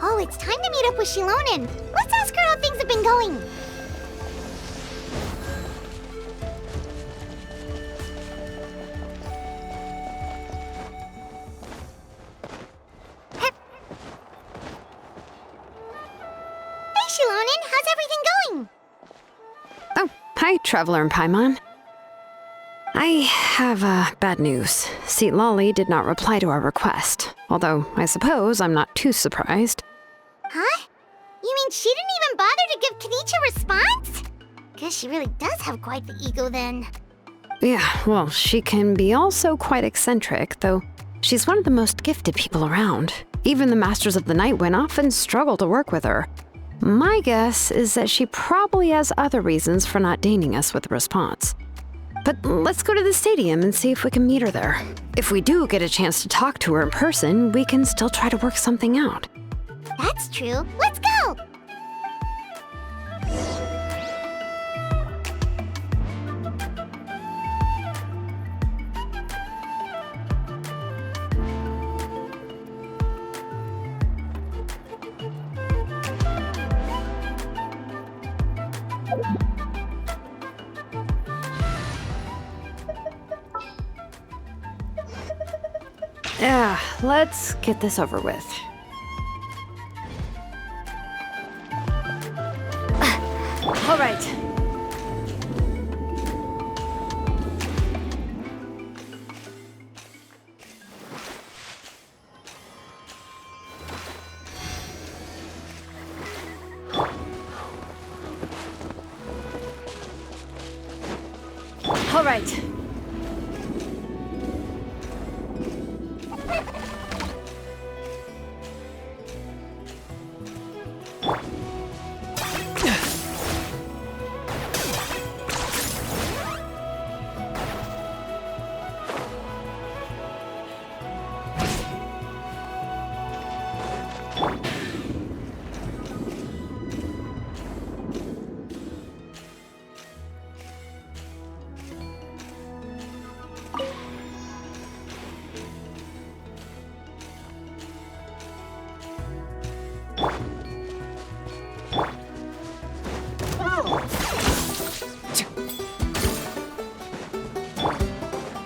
Oh, it's time to meet up with Shilonen. Let's ask her how things have been going. Hey, Shilonen, how's everything going? Oh, hi, Traveler and Paimon. I have bad news. Seat Lolly did not reply to our request, although I suppose I'm not too surprised. Huh? You mean she didn't even bother to give Kenichi a response? Guess she really does have quite the ego then. Yeah, well, she can be also quite eccentric, though she's one of the most gifted people around. Even the Masters of the Night Wind often struggle to work with her. My guess is that she probably has other reasons for not deigning us with a response. But let's go to the stadium and see if we can meet her there. If we do get a chance to talk to her in person, we can still try to work something out. That's true. Let's go! Yeah, let's get this over with. All right. All right.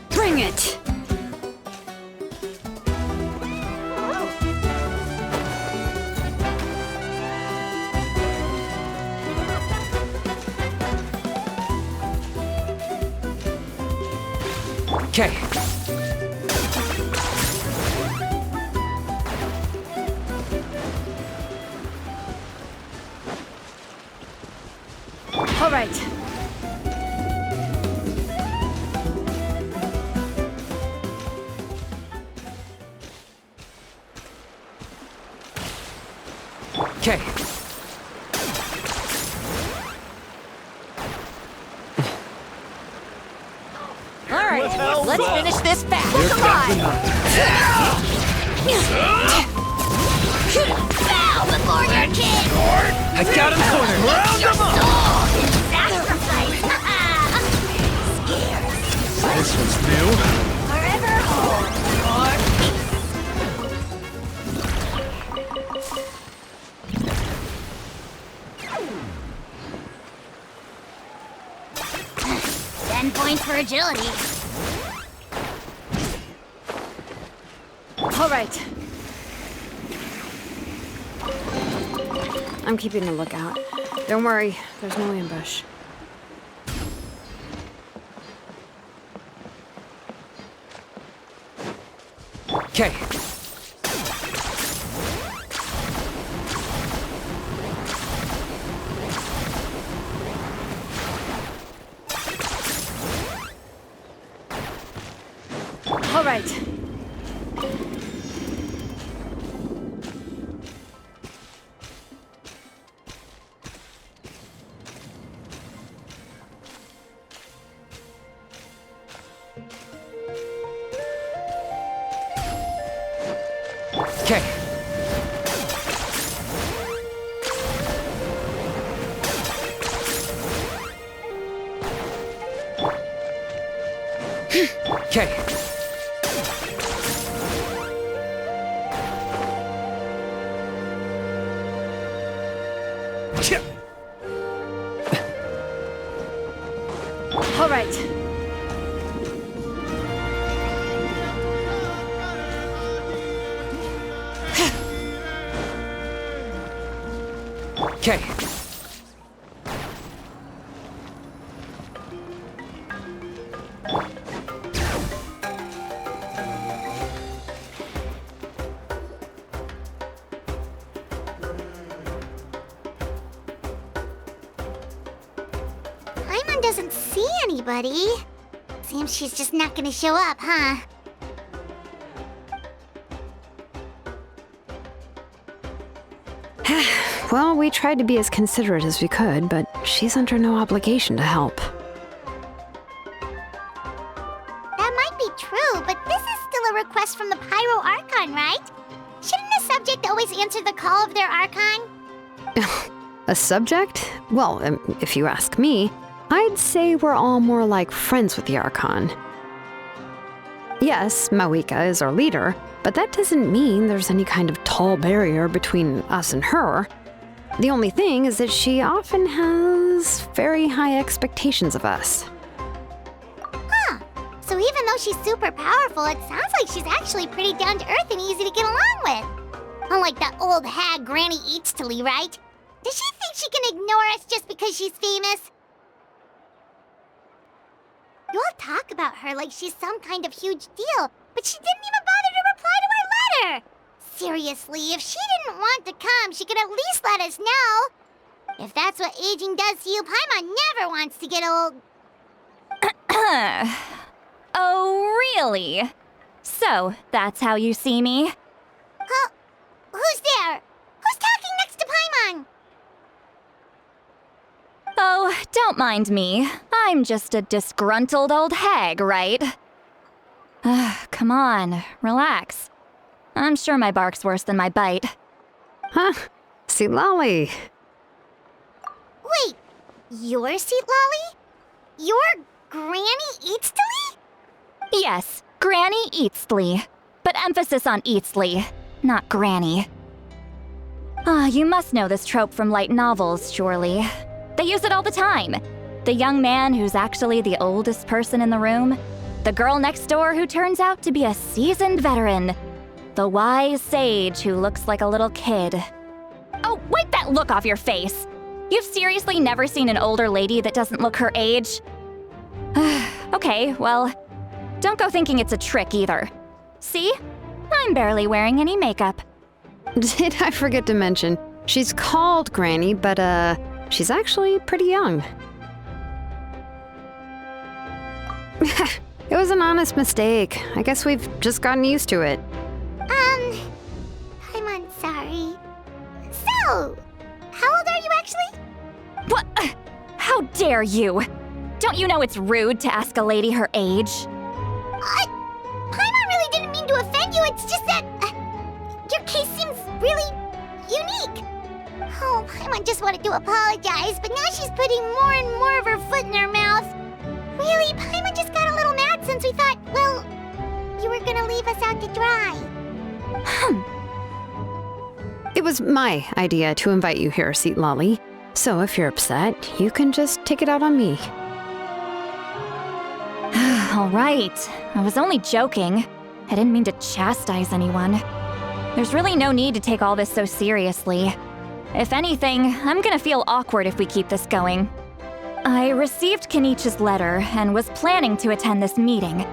Bring it! Okay. All right. Okay. All right, let's finish this fast. Come on! Bow before your king! I got him cornered. Round him up. Soul in sacrifice! Scared. This one's new. Forever hold your peace. 10 points for agility. All right. I'm keeping a lookout. Don't worry, there's no ambush. Okay. All right. Okay. Okay. All right. Okay. Paimon doesn't see anybody. Seems she's just not gonna show up, huh? Well, we tried to be as considerate as we could, but she's under no obligation to help. That might be true, but this is still a request from the Pyro Archon, right? Shouldn't a subject always answer the call of their Archon? A subject? Well, if you ask me, I'd say we're all more like friends with the Archon. Yes, Mawika is our leader, but that doesn't mean there's any kind of tall barrier between us and her. The only thing is that she often has very high expectations of us. Huh. So even though she's super powerful, it sounds like she's actually pretty down to earth and easy to get along with. Unlike that old hag Granny Eatstily, right? Does she think she can ignore us just because she's famous? You all talk about her like she's some kind of huge deal, but she didn't even bother to reply to our letter! Seriously, if she didn't want to come, she could at least let us know. If that's what aging does to you, Paimon never wants to get old. Oh, really? So, that's how you see me? Huh? Who's there? Who's talking next to Paimon? Oh, don't mind me. I'm just a disgruntled old hag, right? Come on, relax. I'm sure my bark's worse than my bite. Huh? See, Lolly. Wait, your seat, Lolly? Your Granny Eatstily? Yes, Granny Eatstly. But emphasis on Eatstly, not Granny. You must know this trope from light novels, surely. They use it all the time. The young man who's actually the oldest person in the room. The girl next door who turns out to be a seasoned veteran. The wise sage who looks like a little kid. Oh, wipe that look off your face! You've seriously never seen an older lady that doesn't look her age? Okay, well, don't go thinking it's a trick either. See? I'm barely wearing any makeup. Did I forget to mention, she's called Granny, but she's actually pretty young. It was an honest mistake. I guess we've just gotten used to it. I'm sorry. So, how old are you actually? What? How dare you? Don't you know it's rude to ask a lady her age? Paimon really didn't mean to offend you, it's just that your case seems really unique. Oh, Paimon just wanted to apologize, but now she's putting more and more of her foot in her mouth. Really, Paimon just got a little mad since we thought, well, you were gonna leave us out to dry. It was my idea to invite you here, Seat Lolly. So if you're upset, you can just take it out on me. All right. I was only joking. I didn't mean to chastise anyone. There's really no need to take all this so seriously. If anything, I'm gonna feel awkward if we keep this going. I received Kenichi's letter and was planning to attend this meeting.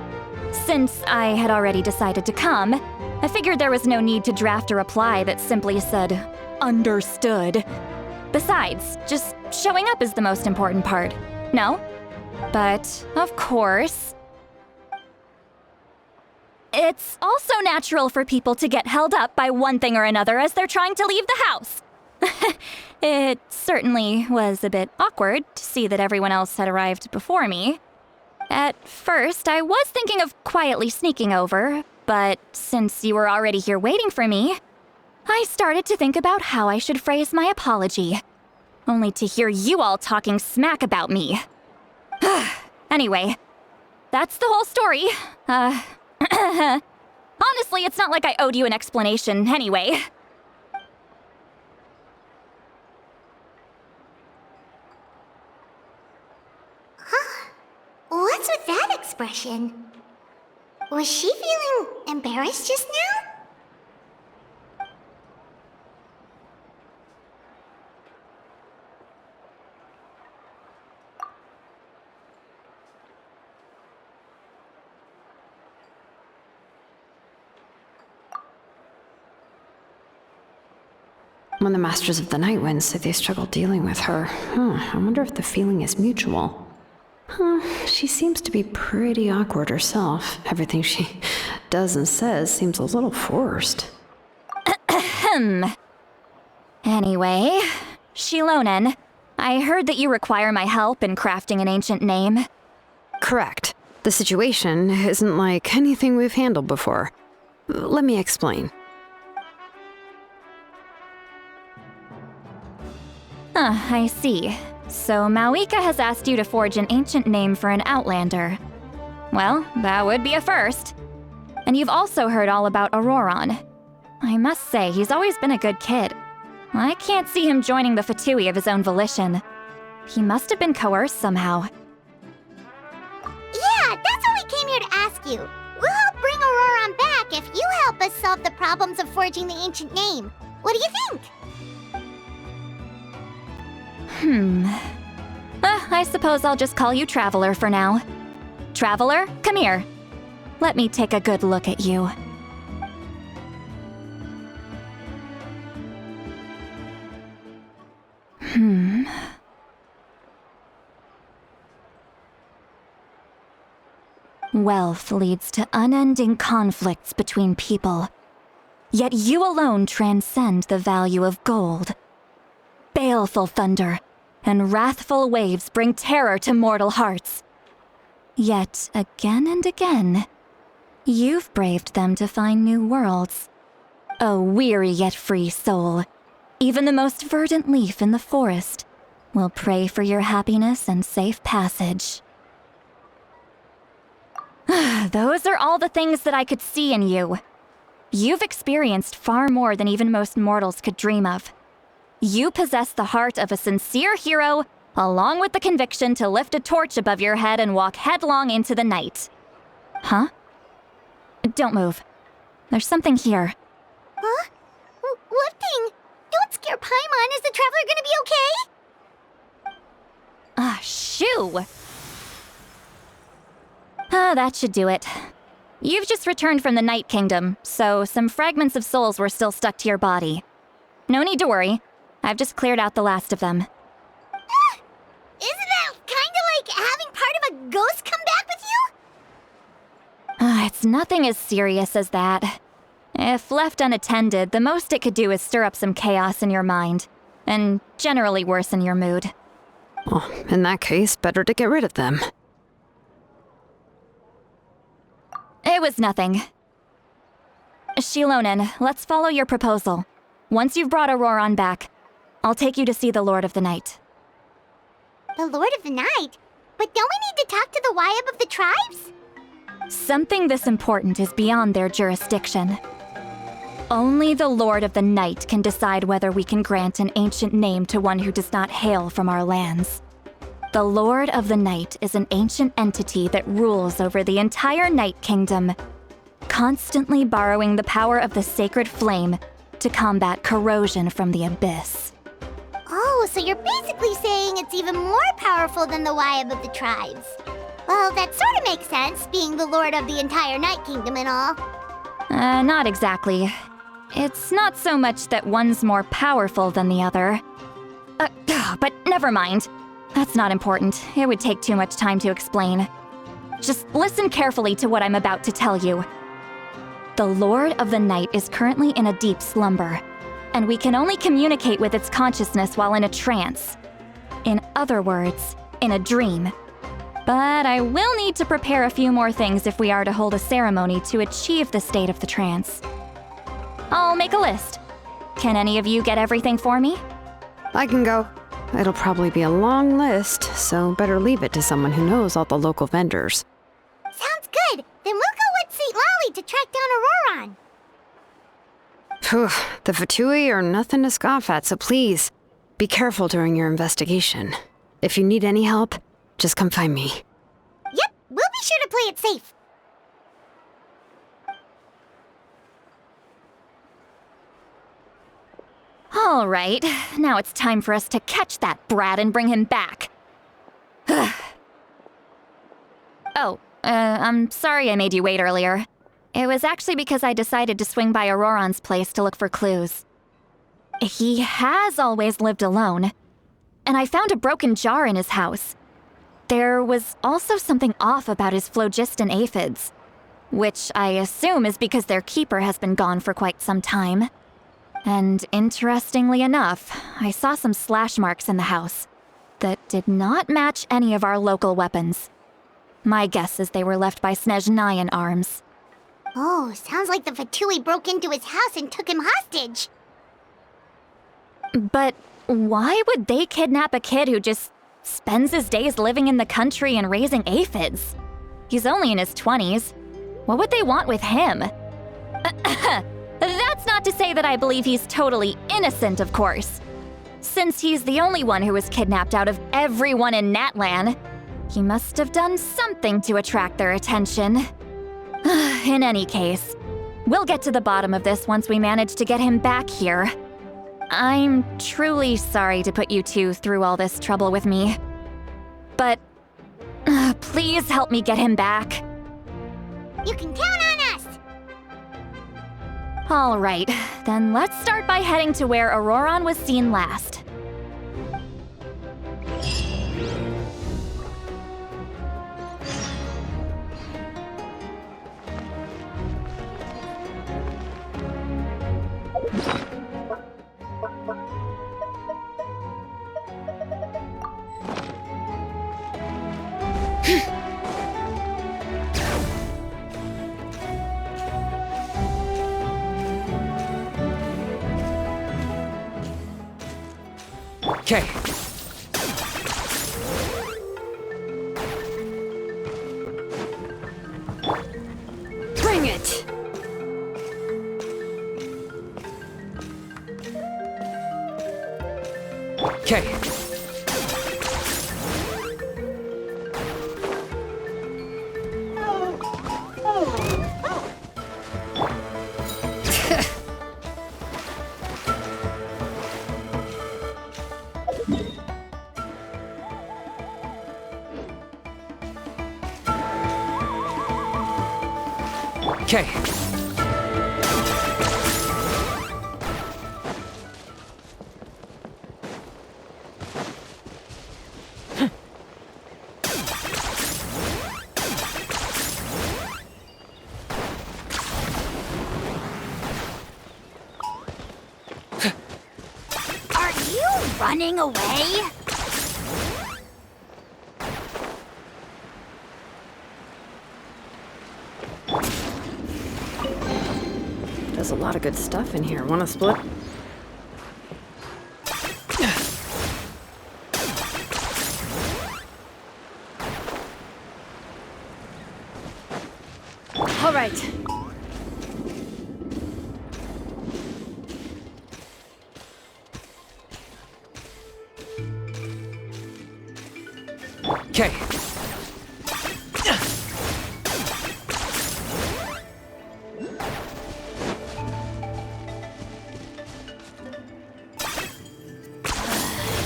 Since I had already decided to come, I figured there was no need to draft a reply that simply said, "Understood." Besides, just showing up is the most important part, no? But, of course... It's also natural for people to get held up by one thing or another as they're trying to leave the house. It certainly was a bit awkward to see that everyone else had arrived before me. At first, I was thinking of quietly sneaking over, but since you were already here waiting for me, I started to think about how I should phrase my apology. Only to hear you all talking smack about me. Anyway, that's the whole story. Honestly, it's not like I owed you an explanation anyway. What's with that expression? Was she feeling embarrassed just now? When the Masters of the Night Wind say they struggle dealing with her, I wonder if the feeling is mutual. She seems to be pretty awkward herself. Everything she does and says seems a little forced. Anyway, Shilonen, I heard that you require my help in crafting an ancient name. Correct. The situation isn't like anything we've handled before. Let me explain. I see. So Mawika has asked you to forge an ancient name for an Outlander. Well, that would be a first. And you've also heard all about Auroron. I must say, he's always been a good kid. I can't see him joining the Fatui of his own volition. He must have been coerced somehow. Yeah, that's what we came here to ask you. We'll help bring Auroron back if you help us solve the problems of forging the ancient name. What do you think? I suppose I'll just call you Traveler for now. Traveler, come here. Let me take a good look at you. Wealth leads to unending conflicts between people. Yet you alone transcend the value of gold. Baleful thunder and wrathful waves bring terror to mortal hearts. Yet, again and again, you've braved them to find new worlds. O weary yet free soul, even the most verdant leaf in the forest will pray for your happiness and safe passage. Those are all the things that I could see in you. You've experienced far more than even most mortals could dream of. You possess the heart of a sincere hero, along with the conviction to lift a torch above your head and walk headlong into the night. Huh? Don't move. There's something here. Huh? What thing? Don't scare Paimon. Is the Traveler gonna be okay? Shoo! That should do it. You've just returned from the Night Kingdom, so some fragments of souls were still stuck to your body. No need to worry. I've just cleared out the last of them. Isn't that kinda like having part of a ghost come back with you? It's nothing as serious as that. If left unattended, the most it could do is stir up some chaos in your mind, and generally worsen your mood. Well, in that case, better to get rid of them. It was nothing. Shilonen, let's follow your proposal. Once you've brought Auroron back, I'll take you to see the Lord of the Night. The Lord of the Night? But don't we need to talk to the Wyab of the tribes? Something this important is beyond their jurisdiction. Only the Lord of the Night can decide whether we can grant an ancient name to one who does not hail from our lands. The Lord of the Night is an ancient entity that rules over the entire Night Kingdom, constantly borrowing the power of the sacred flame to combat corrosion from the abyss. Oh, so you're basically saying it's even more powerful than the Wyab of the tribes. Well, that sort of makes sense, being the Lord of the entire Night Kingdom and all. Not exactly. It's not so much that one's more powerful than the other. But never mind. That's not important. It would take too much time to explain. Just listen carefully to what I'm about to tell you. The Lord of the Night is currently in a deep slumber, and we can only communicate with its consciousness while in a trance. In other words, in a dream. But I will need to prepare a few more things if we are to hold a ceremony to achieve the state of the trance. I'll make a list. Can any of you get everything for me? I can go. It'll probably be a long list, so better leave it to someone who knows all the local vendors. Sounds good. Then we'll go with St. Lolly to track down Auroron. Phew, the Fatui are nothing to scoff at, so please, be careful during your investigation. If you need any help, just come find me. Yep, we'll be sure to play it safe. All right, now it's time for us to catch that brat and bring him back. I'm sorry I made you wait earlier. It was actually because I decided to swing by Auroron's place to look for clues. He has always lived alone, and I found a broken jar in his house. There was also something off about his phlogiston aphids, which I assume is because their keeper has been gone for quite some time. And interestingly enough, I saw some slash marks in the house that did not match any of our local weapons. My guess is they were left by Snezhnayan arms. Oh, sounds like the Fatui broke into his house and took him hostage. But why would they kidnap a kid who just spends his days living in the country and raising aphids? He's only in his 20s. What would they want with him? That's not to say that I believe he's totally innocent, of course. Since he's the only one who was kidnapped out of everyone in Natlan, he must have done something to attract their attention. In any case, we'll get to the bottom of this once we manage to get him back here. I'm truly sorry to put you two through all this trouble with me. But please help me get him back. You can count on us! All right, then let's start by heading to where Auroron was seen last. Okay. Bring it! Okay. Okay. Are you running away? There's a lot of good stuff in here. Wanna split? All right. Okay.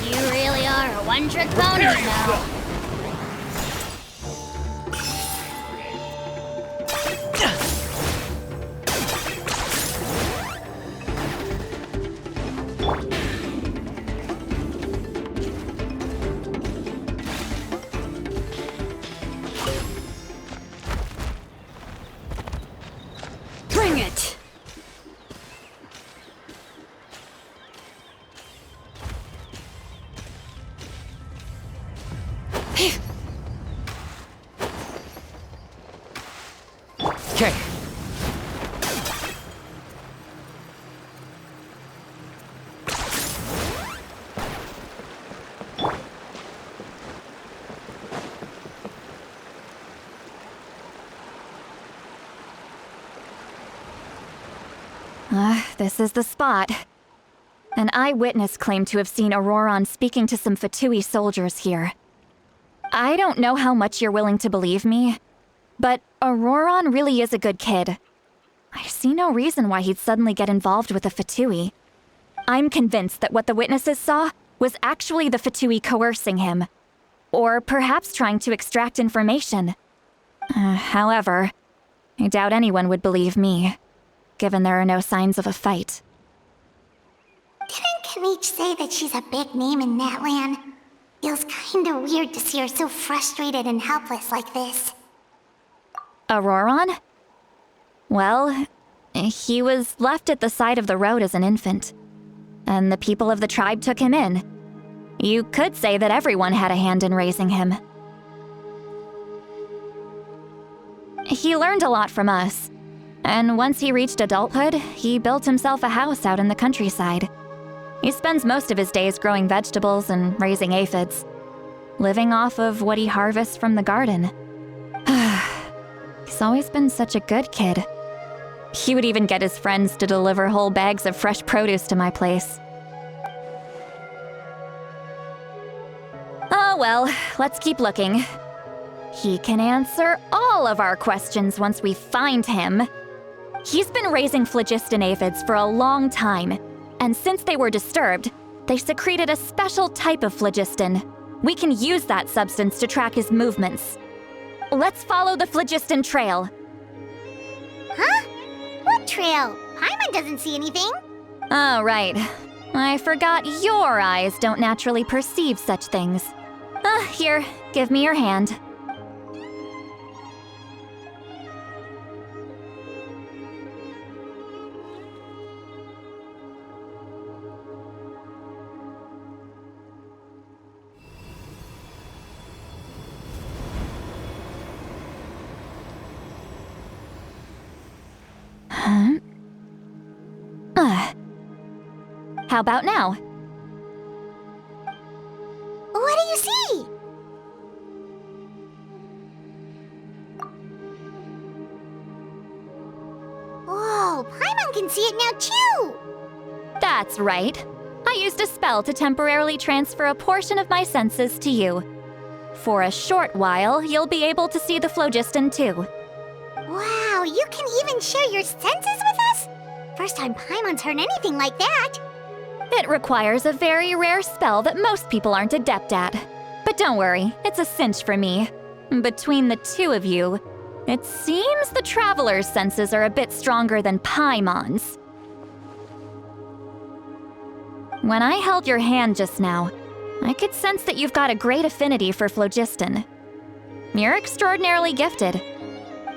You really are a one-trick pony now. Bring it! This is the spot. An eyewitness claimed to have seen Auroron speaking to some Fatui soldiers here. I don't know how much you're willing to believe me, but Auroron really is a good kid. I see no reason why he'd suddenly get involved with the Fatui. I'm convinced that what the witnesses saw was actually the Fatui coercing him, or perhaps trying to extract information. However, I doubt anyone would believe me, given there are no signs of a fight. Didn't Kanich say that she's a big name in Natlan? Feels kinda weird to see her so frustrated and helpless like this. Auroron? Well, he was left at the side of the road as an infant, and the people of the tribe took him in. You could say that everyone had a hand in raising him. He learned a lot from us, and once he reached adulthood, he built himself a house out in the countryside. He spends most of his days growing vegetables and raising aphids, living off of what he harvests from the garden. He's always been such a good kid. He would even get his friends to deliver whole bags of fresh produce to my place. Oh well, let's keep looking. He can answer all of our questions once we find him. He's been raising phlogiston aphids for a long time, and since they were disturbed, they secreted a special type of phlogiston. We can use that substance to track his movements. Let's follow the phlogiston trail. Huh? What trail? Paimon doesn't see anything. Oh, right. I forgot your eyes don't naturally perceive such things. Here, give me your hand. How about now? What do you see? Whoa, Paimon can see it now too! That's right. I used a spell to temporarily transfer a portion of my senses to you. For a short while, you'll be able to see the phlogiston too. Wow, you can even share your senses with us? First time Paimon's heard anything like that. It requires a very rare spell that most people aren't adept at. But don't worry, it's a cinch for me. Between the two of you, it seems the Traveler's senses are a bit stronger than Paimon's. When I held your hand just now, I could sense that you've got a great affinity for phlogiston. You're extraordinarily gifted.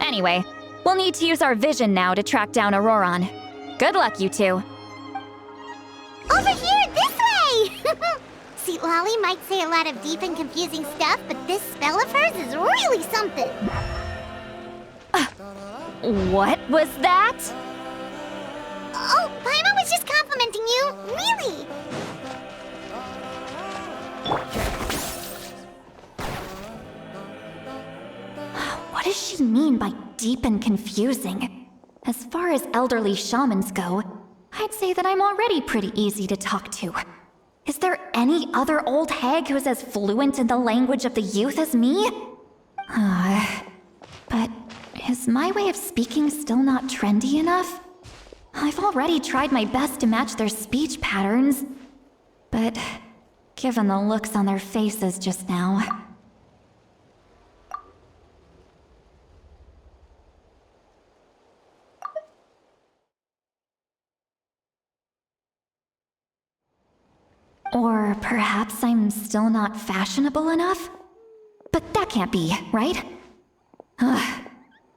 Anyway, we'll need to use our vision now to track down Auroron. Good luck, you two. Over here, this way! See, Lolly might say a lot of deep and confusing stuff, but this spell of hers is really something. What was that? Oh, Paimon was just complimenting you, really. What does she mean by deep and confusing? As far as elderly shamans go, I'd say that I'm already pretty easy to talk to. Is there any other old hag who's as fluent in the language of the youth as me? But is my way of speaking still not trendy enough? I've already tried my best to match their speech patterns, but given the looks on their faces just now... Or perhaps I'm still not fashionable enough? But that can't be, right? Ugh.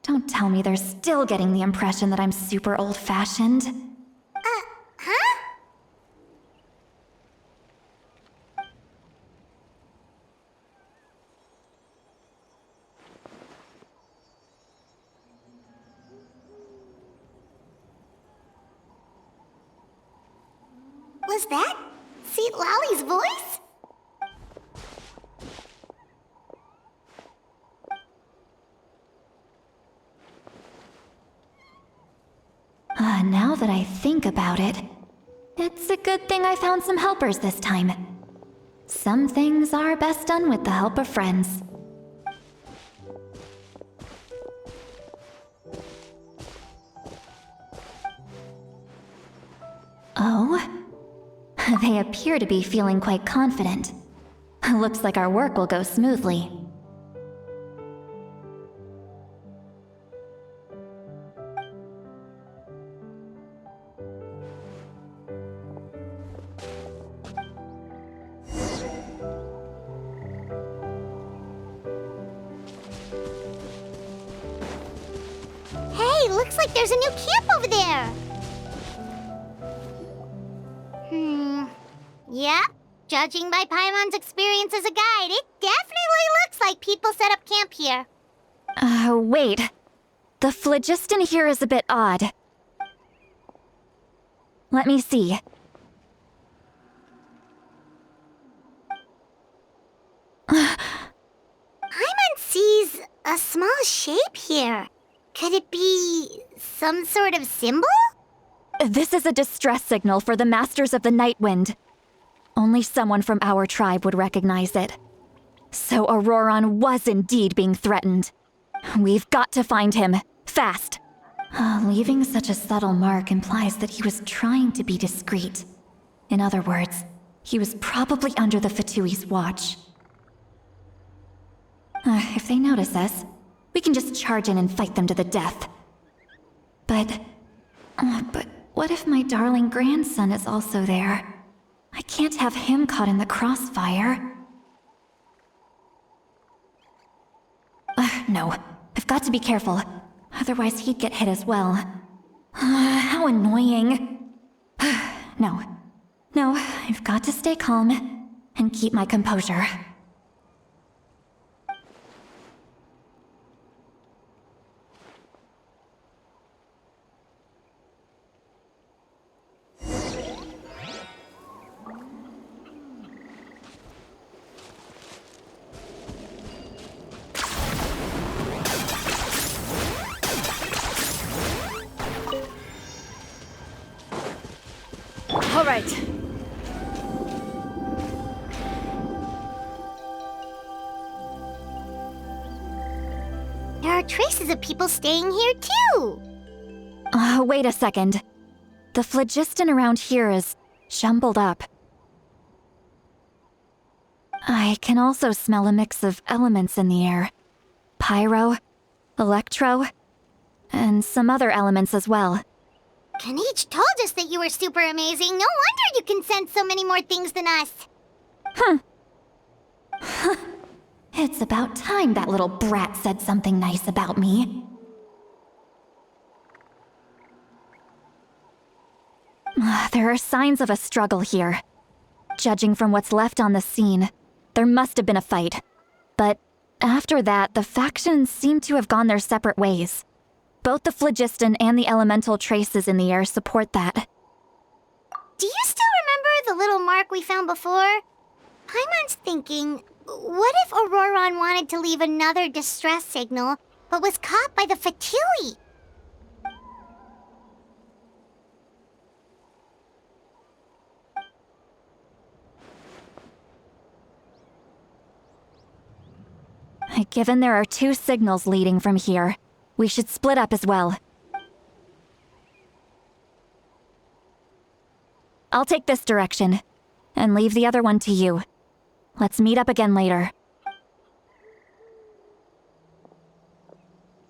Don't tell me they're still getting the impression that I'm super old-fashioned. Huh? Was that Seat Lolly's voice? Now that I think about it, it's a good thing I found some helpers this time. Some things are best done with the help of friends. Oh? They appear to be feeling quite confident. Looks like our work will go smoothly. Hey, looks like there's a new camp over there. Yep. Judging by Paimon's experience as a guide, it definitely looks like people set up camp here. Wait. The phlogiston here is a bit odd. Let me see. Paimon sees a small shape here. Could it be some sort of symbol? This is a distress signal for the Masters of the Night Wind. Only someone from our tribe would recognize it. So Auroron was indeed being threatened. We've got to find him, fast. Leaving such a subtle mark implies that he was trying to be discreet. In other words, he was probably under the Fatui's watch. If they notice us, we can just charge in and fight them to the death. But what if my darling grandson is also there? I can't have him caught in the crossfire. No, I've got to be careful. Otherwise he'd get hit as well. How annoying. No, I've got to stay calm and keep my composure. All right. There are traces of people staying here too. Wait a second. The phlogiston around here is jumbled up. I can also smell a mix of elements in the air. Pyro, electro, and some other elements as well. Kanich told us that you were super amazing. No wonder you can sense so many more things than us. It's about time that little brat said something nice about me. There are signs of a struggle here. Judging from what's left on the scene, there must have been a fight. But after that, the factions seem to have gone their separate ways. Both the phlogiston and the elemental traces in the air support that. Do you still remember the little mark we found before? Paimon's thinking, what if Auroron wanted to leave another distress signal, but was caught by the Fatui? Given there are two signals leading from here, we should split up as well. I'll take this direction, and leave the other one to you. Let's meet up again later.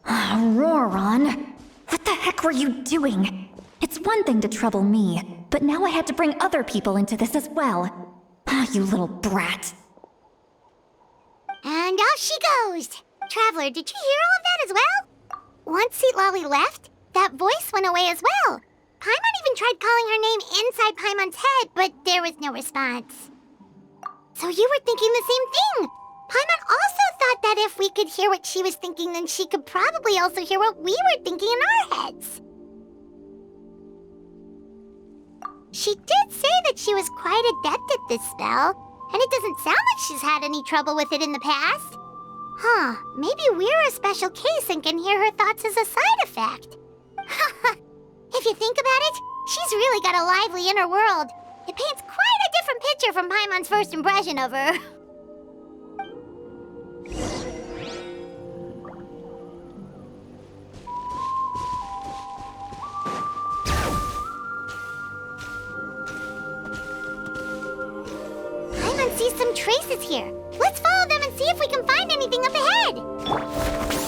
Auroron! What the heck were you doing? It's one thing to trouble me, but now I had to bring other people into this as well. You little brat. And off she goes! Traveler, did you hear all of that as well? Once Seat Lolly left, that voice went away as well. Paimon even tried calling her name inside Paimon's head, but there was no response. So you were thinking the same thing! Paimon also thought that if we could hear what she was thinking, then she could probably also hear what we were thinking in our heads. She did say that she was quite adept at this spell, and it doesn't sound like she's had any trouble with it in the past. Maybe we're a special case and can hear her thoughts as a side effect. If If you think about it, she's really got a lively inner world. It paints quite a different picture from Paimon's first impression of her. Paimon sees some traces here. Let's follow them and see if we can find anything up ahead.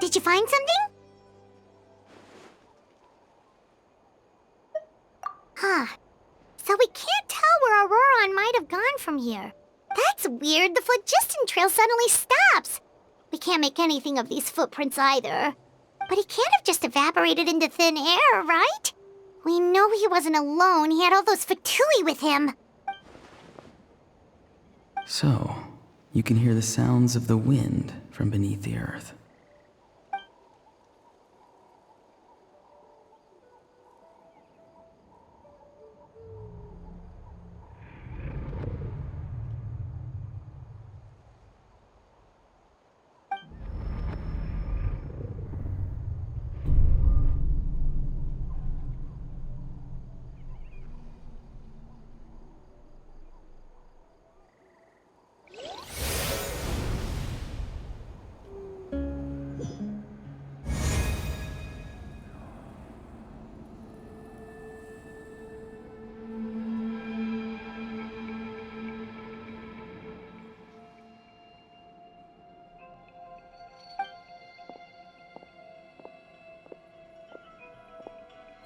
Did you find something? Huh. So we can't tell where Auroron might have gone from here. That's weird. The phlogiston trail suddenly stops. We can't make anything of these footprints either. But he can't have just evaporated into thin air, right? We know he wasn't alone. He had all those Fatui with him. So, you can hear the sounds of the wind from beneath the earth.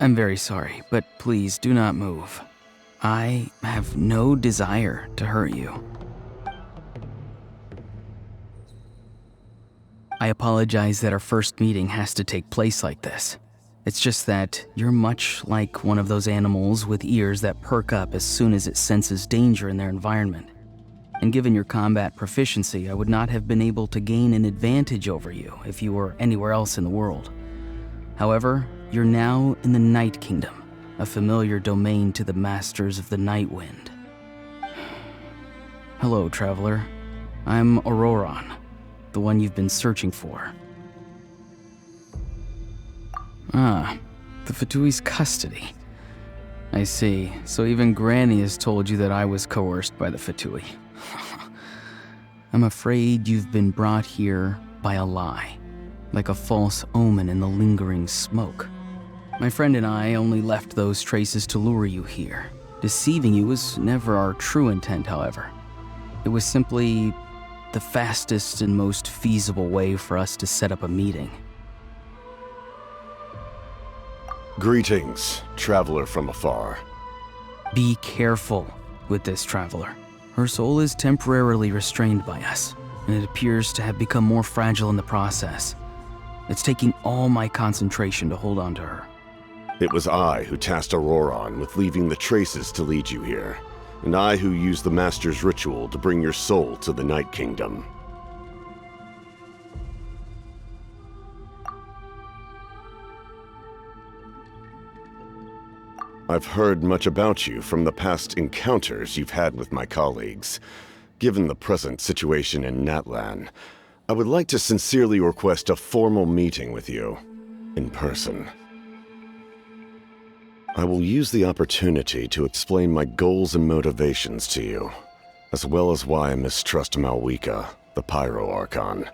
I'm very sorry, but please do not move. I have no desire to hurt you. I apologize that our first meeting has to take place like this. It's just that you're much like one of those animals with ears that perk up as soon as it senses danger in their environment. And given your combat proficiency, I would not have been able to gain an advantage over you if you were anywhere else in the world. However, you're now in the Night Kingdom, a familiar domain to the Masters of the Night Wind. Hello, traveler. I'm Auroron, the one you've been searching for. Ah, the Fatui's custody. I see. So even Granny has told you that I was coerced by the Fatui. I'm afraid you've been brought here by a lie, like a false omen in the lingering smoke. My friend and I only left those traces to lure you here. Deceiving you was never our true intent, however. It was simply the fastest and most feasible way for us to set up a meeting. Greetings, traveler from afar. Be careful with this traveler. Her soul is temporarily restrained by us, and it appears to have become more fragile in the process. It's taking all my concentration to hold on to her. It was I who tasked Auroron with leaving the traces to lead you here, and I who used the Master's ritual to bring your soul to the Night Kingdom. I've heard much about you from the past encounters you've had with my colleagues. Given the present situation in Natlan, I would like to sincerely request a formal meeting with you, in person. I will use the opportunity to explain my goals and motivations to you, as well as why I mistrust Malwika, the Pyro Archon.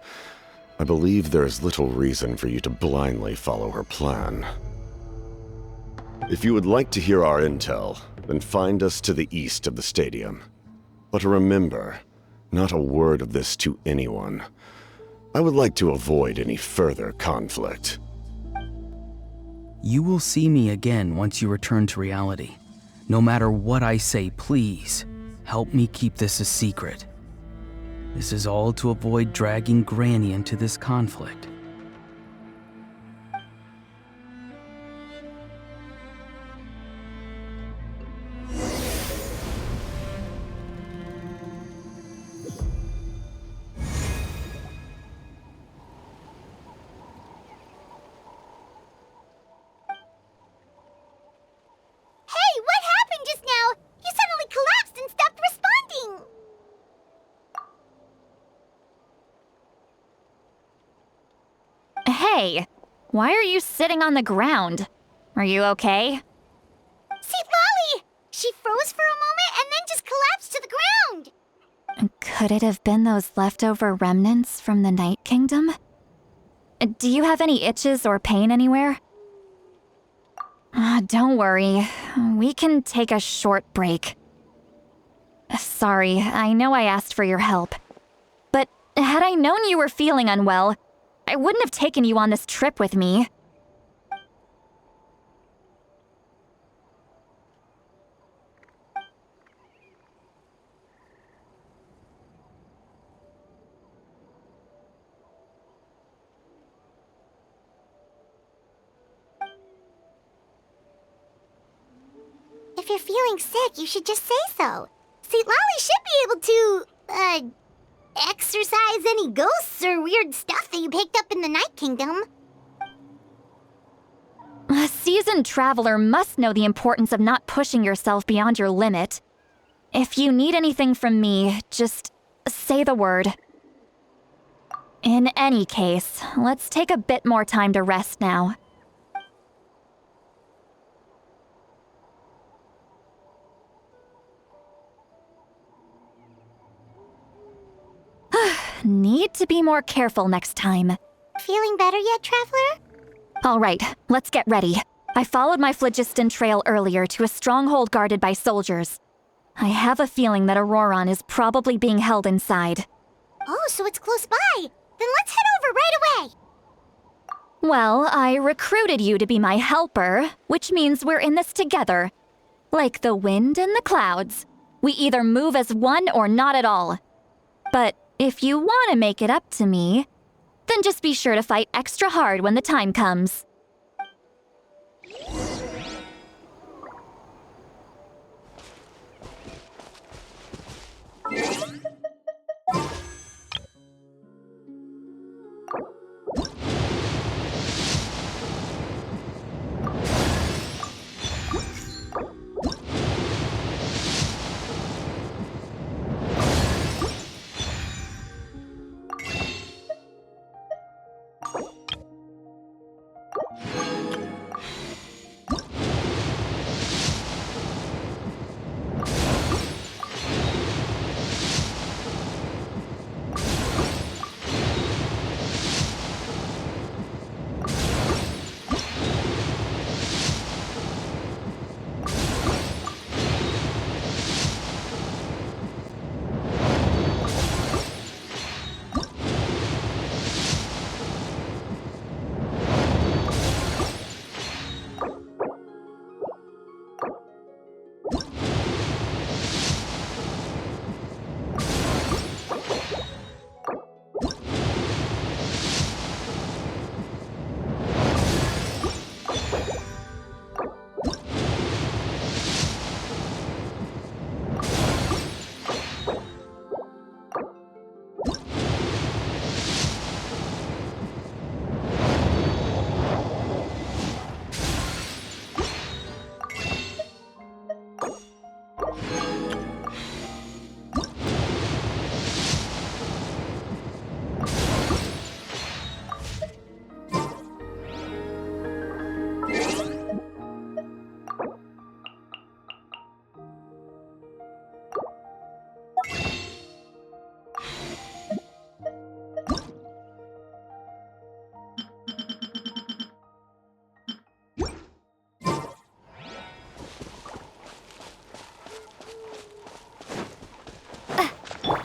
I believe there is little reason for you to blindly follow her plan. If you would like to hear our intel, then find us to the east of the stadium. But remember, not a word of this to anyone. I would like to avoid any further conflict. You will see me again once you return to reality. No matter what I say, please, help me keep this a secret. This is all to avoid dragging Granny into this conflict. Why are you sitting on the ground? Are you okay? See, Lolly! She froze for a moment and then just collapsed to the ground! Could it have been those leftover remnants from the Night Kingdom? Do you have any itches or pain anywhere? Don't worry. We can take a short break. Sorry, I know I asked for your help. But had I known you were feeling unwell, I wouldn't have taken you on this trip with me. If you're feeling sick, you should just say so. See, Lolly should be able to, exorcise any ghosts or weird stuff that you picked up in the Night Kingdom. A seasoned traveler must know the importance of not pushing yourself beyond your limit. If you need anything from me, just say the word. In any case, let's take a bit more time to rest now. Need to be more careful next time. Feeling better yet, Traveler? All right, let's get ready. I followed my phlogiston trail earlier to a stronghold guarded by soldiers. I have a feeling that Auroron is probably being held inside. Oh, so it's close by. Then let's head over right away. Well, I recruited you to be my helper, which means we're in this together. Like the wind and the clouds. We either move as one or not at all. But if you want to make it up to me, then just be sure to fight extra hard when the time comes.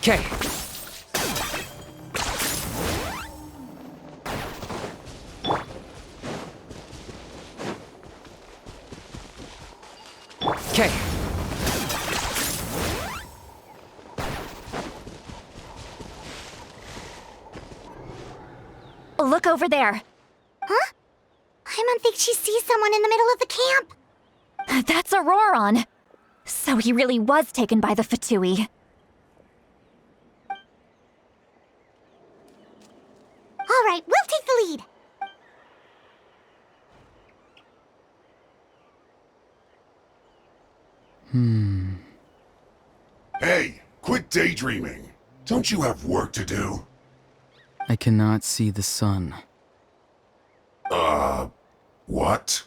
Okay. Okay. Look over there. Huh? Paimon thinks she sees someone in the middle of the camp. That's Auroron. So he really was taken by the Fatui. All right, we'll take the lead. Hey, quit daydreaming. Don't you have work to do? I cannot see the sun. What?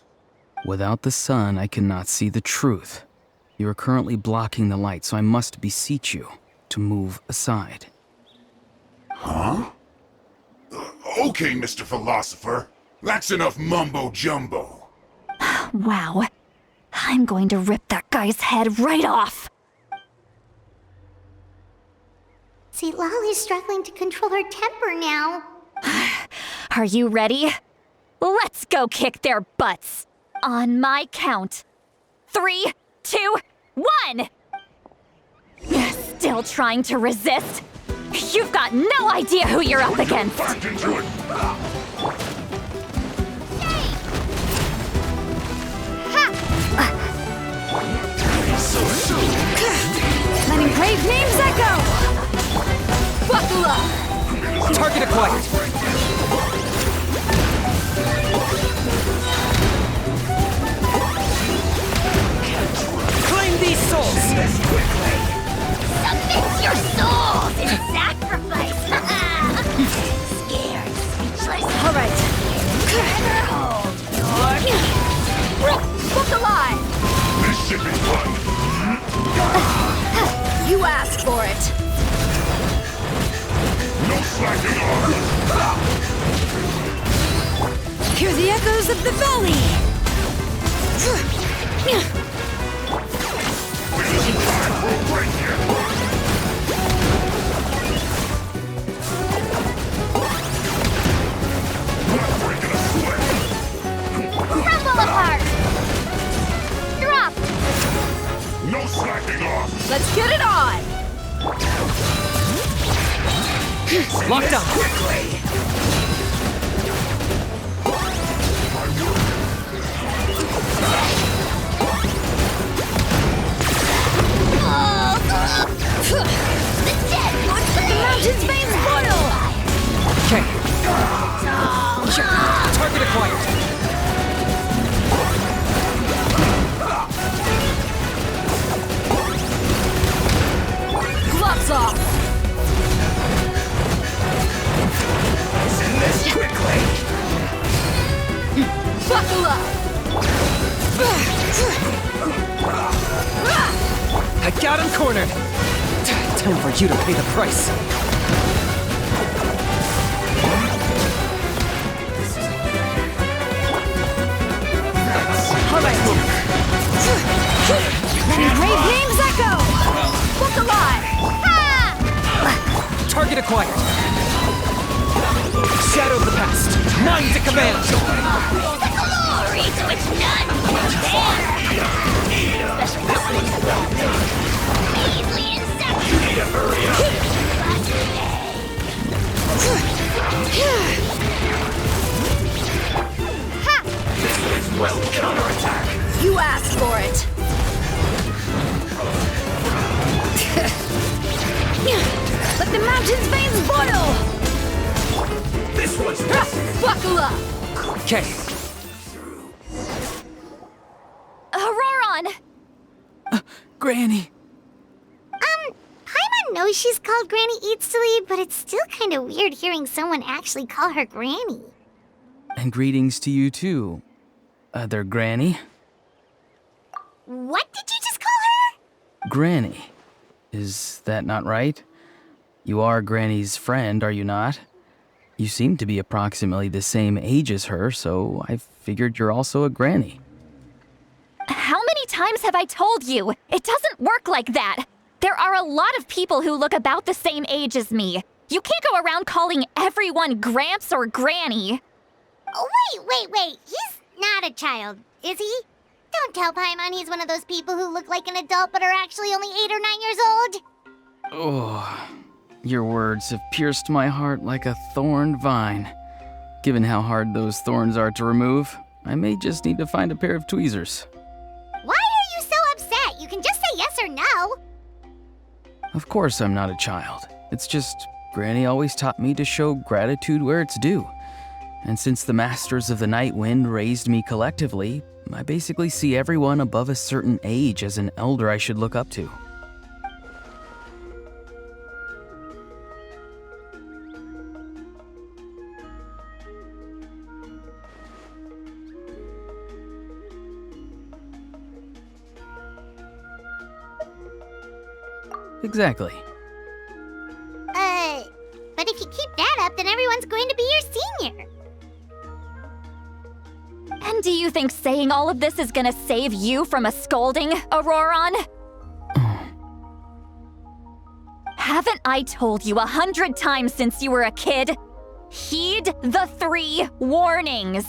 Without the sun, I cannot see the truth. You are currently blocking the light, so I must beseech you to move aside. Huh? Okay, Mr. Philosopher. That's enough mumbo-jumbo. Wow. I'm going to rip that guy's head right off. See, Lolly's struggling to control her temper now. Are you ready? Let's go kick their butts. On my count. 3, 2, 1! Still trying to resist? You've got no idea who you're up against. Back into it. Letting brave names echo! Buckle up! Target acquired. Claim these souls. Submit your souls in sacrifice! Scared, speechless. All right. Never hold your peace. Book alive! This should be fun. You asked for it. No slacking off. Hear the echoes of the valley! Right here. Not breaking a sweat. Crumble apart! Drop! No slacking off. Let's get it on! Locked on. The dead would The mountain's veins boil! Okay. Target acquired. Gloves off! Send this quickly. Buckle up! I got him cornered. Time for you to pay the price. All right. Letting brave names echo! Book alive! Target acquired. Shadow of the past. Mine to command. the glory to which none can stand! Especially someone easily Well, counterattack. You asked for it. Let the mountain's veins boil! This one's Buckle up! Okay. Auroron! Granny! Paimon knows she's called Granny Eats to Lead, but it's still kind of weird hearing someone actually call her Granny. And greetings to you too, other Granny. What did you just call her? Granny. Is that not right? You are Granny's friend, are you not? You seem to be approximately the same age as her, so I figured you're also a Granny. How many times have I told you? It doesn't work like that. There are a lot of people who look about the same age as me. You can't go around calling everyone Gramps or Granny. Oh, wait. He's not a child, is he? Don't tell Paimon he's one of those people who look like an adult but are actually only 8 or 9 years old. Oh, your words have pierced my heart like a thorned vine. Given how hard those thorns are to remove, I may just need to find a pair of tweezers. Why are you so upset? You can just say yes or no. Of course I'm not a child. It's just Granny always taught me to show gratitude where it's due. And since the Masters of the Night Wind raised me collectively, I basically see everyone above a certain age as an elder I should look up to. Exactly. But if you keep that up, then everyone's going to be your senior. And do you think saying all of this is gonna save you from a scolding, Auroron? Haven't I told you 100 times since you were a kid? Heed the 3 warnings.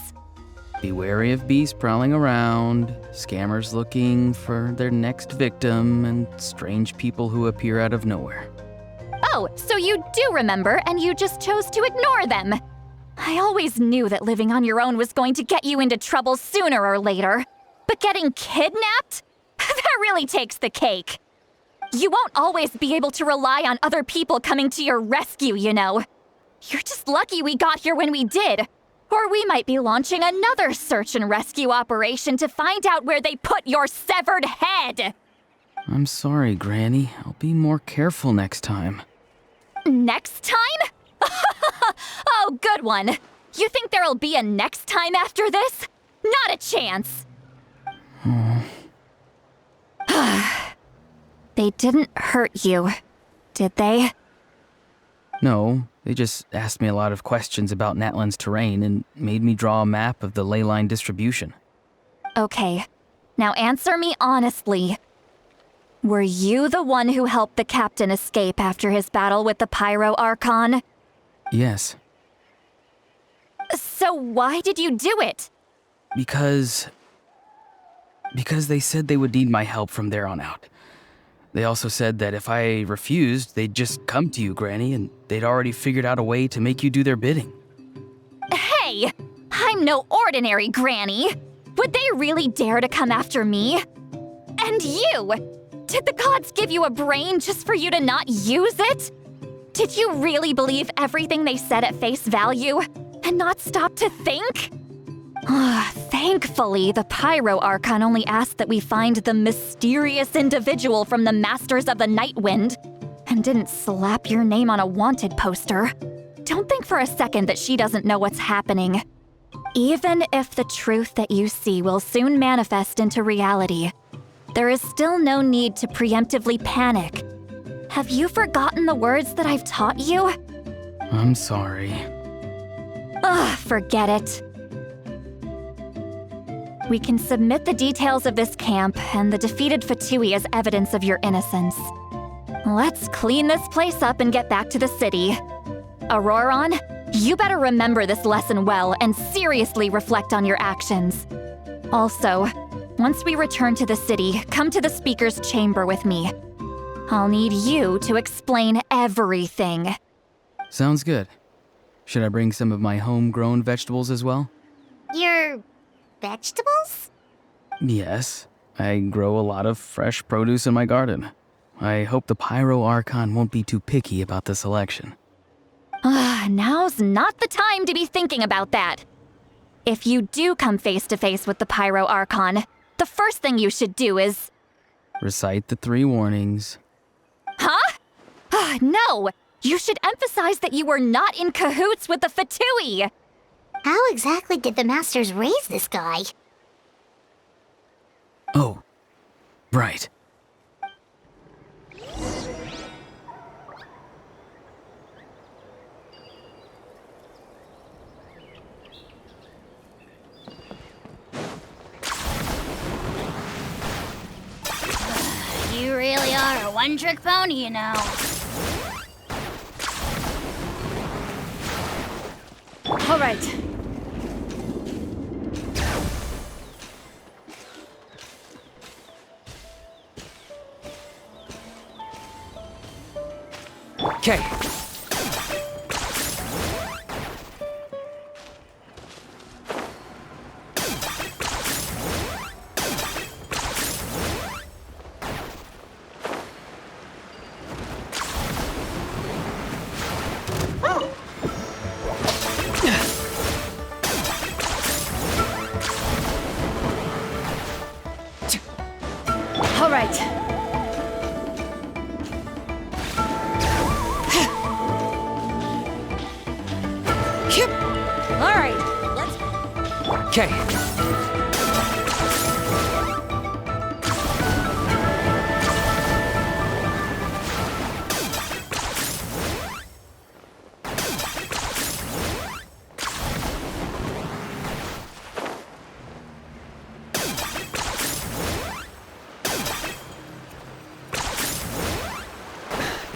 Be wary of beasts prowling around, scammers looking for their next victim, and strange people who appear out of nowhere. Oh, so you do remember, and you just chose to ignore them. I always knew that living on your own was going to get you into trouble sooner or later. But getting kidnapped? That really takes the cake. You won't always be able to rely on other people coming to your rescue, you know. You're just lucky we got here when we did. Or we might be launching another search and rescue operation to find out where they put your severed head. I'm sorry, Granny. I'll be more careful next time. Next time? Oh, good one. You think there'll be a next time after this? Not a chance. They didn't hurt you, did they? No, they just asked me a lot of questions about Natlan's terrain and made me draw a map of the ley line distribution. Okay, now answer me honestly. Were you the one who helped the captain escape after his battle with the Pyro Archon? Yes. So why did you do it? Because they said they would need my help from there on out. They also said that if I refused, they'd just come to you, Granny, and they'd already figured out a way to make you do their bidding. Hey! I'm no ordinary Granny! Would they really dare to come after me? And you! Did the gods give you a brain just for you to not use it? Did you really believe everything they said at face value and not stop to think? Thankfully, the Pyro Archon only asked that we find the mysterious individual from the Masters of the Nightwind and didn't slap your name on a wanted poster. Don't think for a second that she doesn't know what's happening. Even if the truth that you see will soon manifest into reality, there is still no need to preemptively panic. Have you forgotten the words that I've taught you? I'm sorry. Forget it. We can submit the details of this camp and the defeated Fatui as evidence of your innocence. Let's clean this place up and get back to the city. Auroron, you better remember this lesson well and seriously reflect on your actions. Also, once we return to the city, come to the speaker's chamber with me. I'll need you to explain everything. Sounds good. Should I bring some of my homegrown vegetables as well? Your vegetables? Yes. I grow a lot of fresh produce in my garden. I hope the Pyro Archon won't be too picky about the selection. Now's not the time to be thinking about that. If you do come face to face with the Pyro Archon, the first thing you should do is... Recite the 3 warnings. Huh? No! You should emphasize that you were not in cahoots with the Fatui! How exactly did the Masters raise this guy? Oh, right. You really are a one-trick pony, you know. All right. Okay. All right. All right, let's... Okay.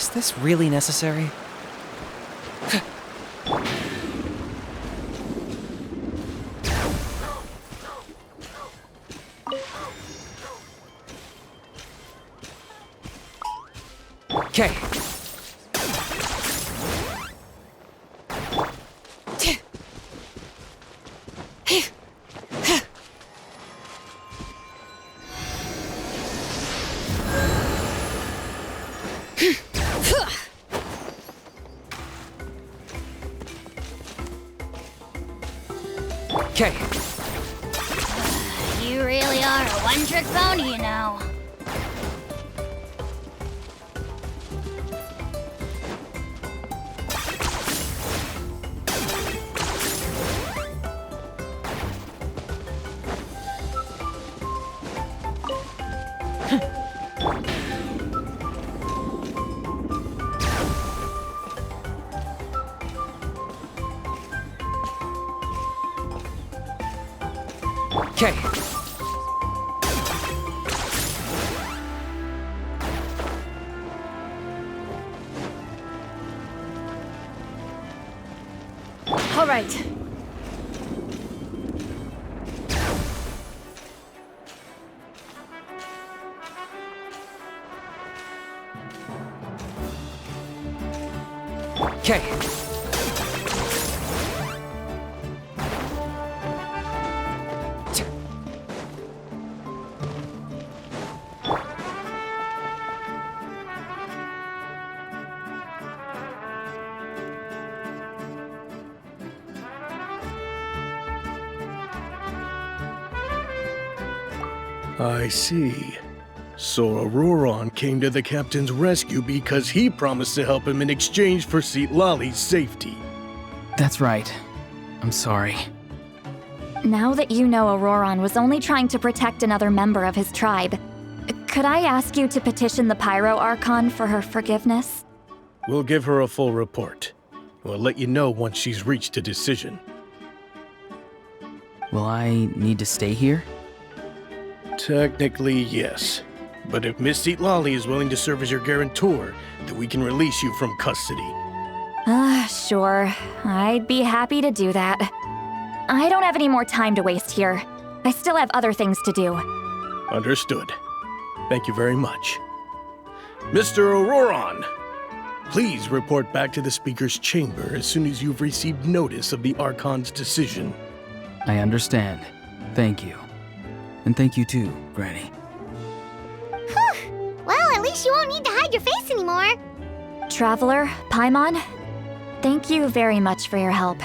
Is this really necessary? Okay. Okay. You really are a one-trick pony, you know. Okay. All right. Okay. I see. So Auroron came to the captain's rescue because he promised to help him in exchange for Lali's safety. That's right. I'm sorry. Now that you know Auroron was only trying to protect another member of his tribe, could I ask you to petition the Pyro Archon for her forgiveness? We'll give her a full report. We'll let you know once she's reached a decision. Will I need to stay here? Technically, yes. But if Miss Lali is willing to serve as your guarantor, then we can release you from custody. Sure. I'd be happy to do that. I don't have any more time to waste here. I still have other things to do. Understood. Thank you very much. Mr. Auroron, please report back to the Speaker's chamber as soon as you've received notice of the Archon's decision. I understand. Thank you. And thank you too, Granny. Well, at least you won't need to hide your face anymore. Traveler, Paimon, thank you very much for your help.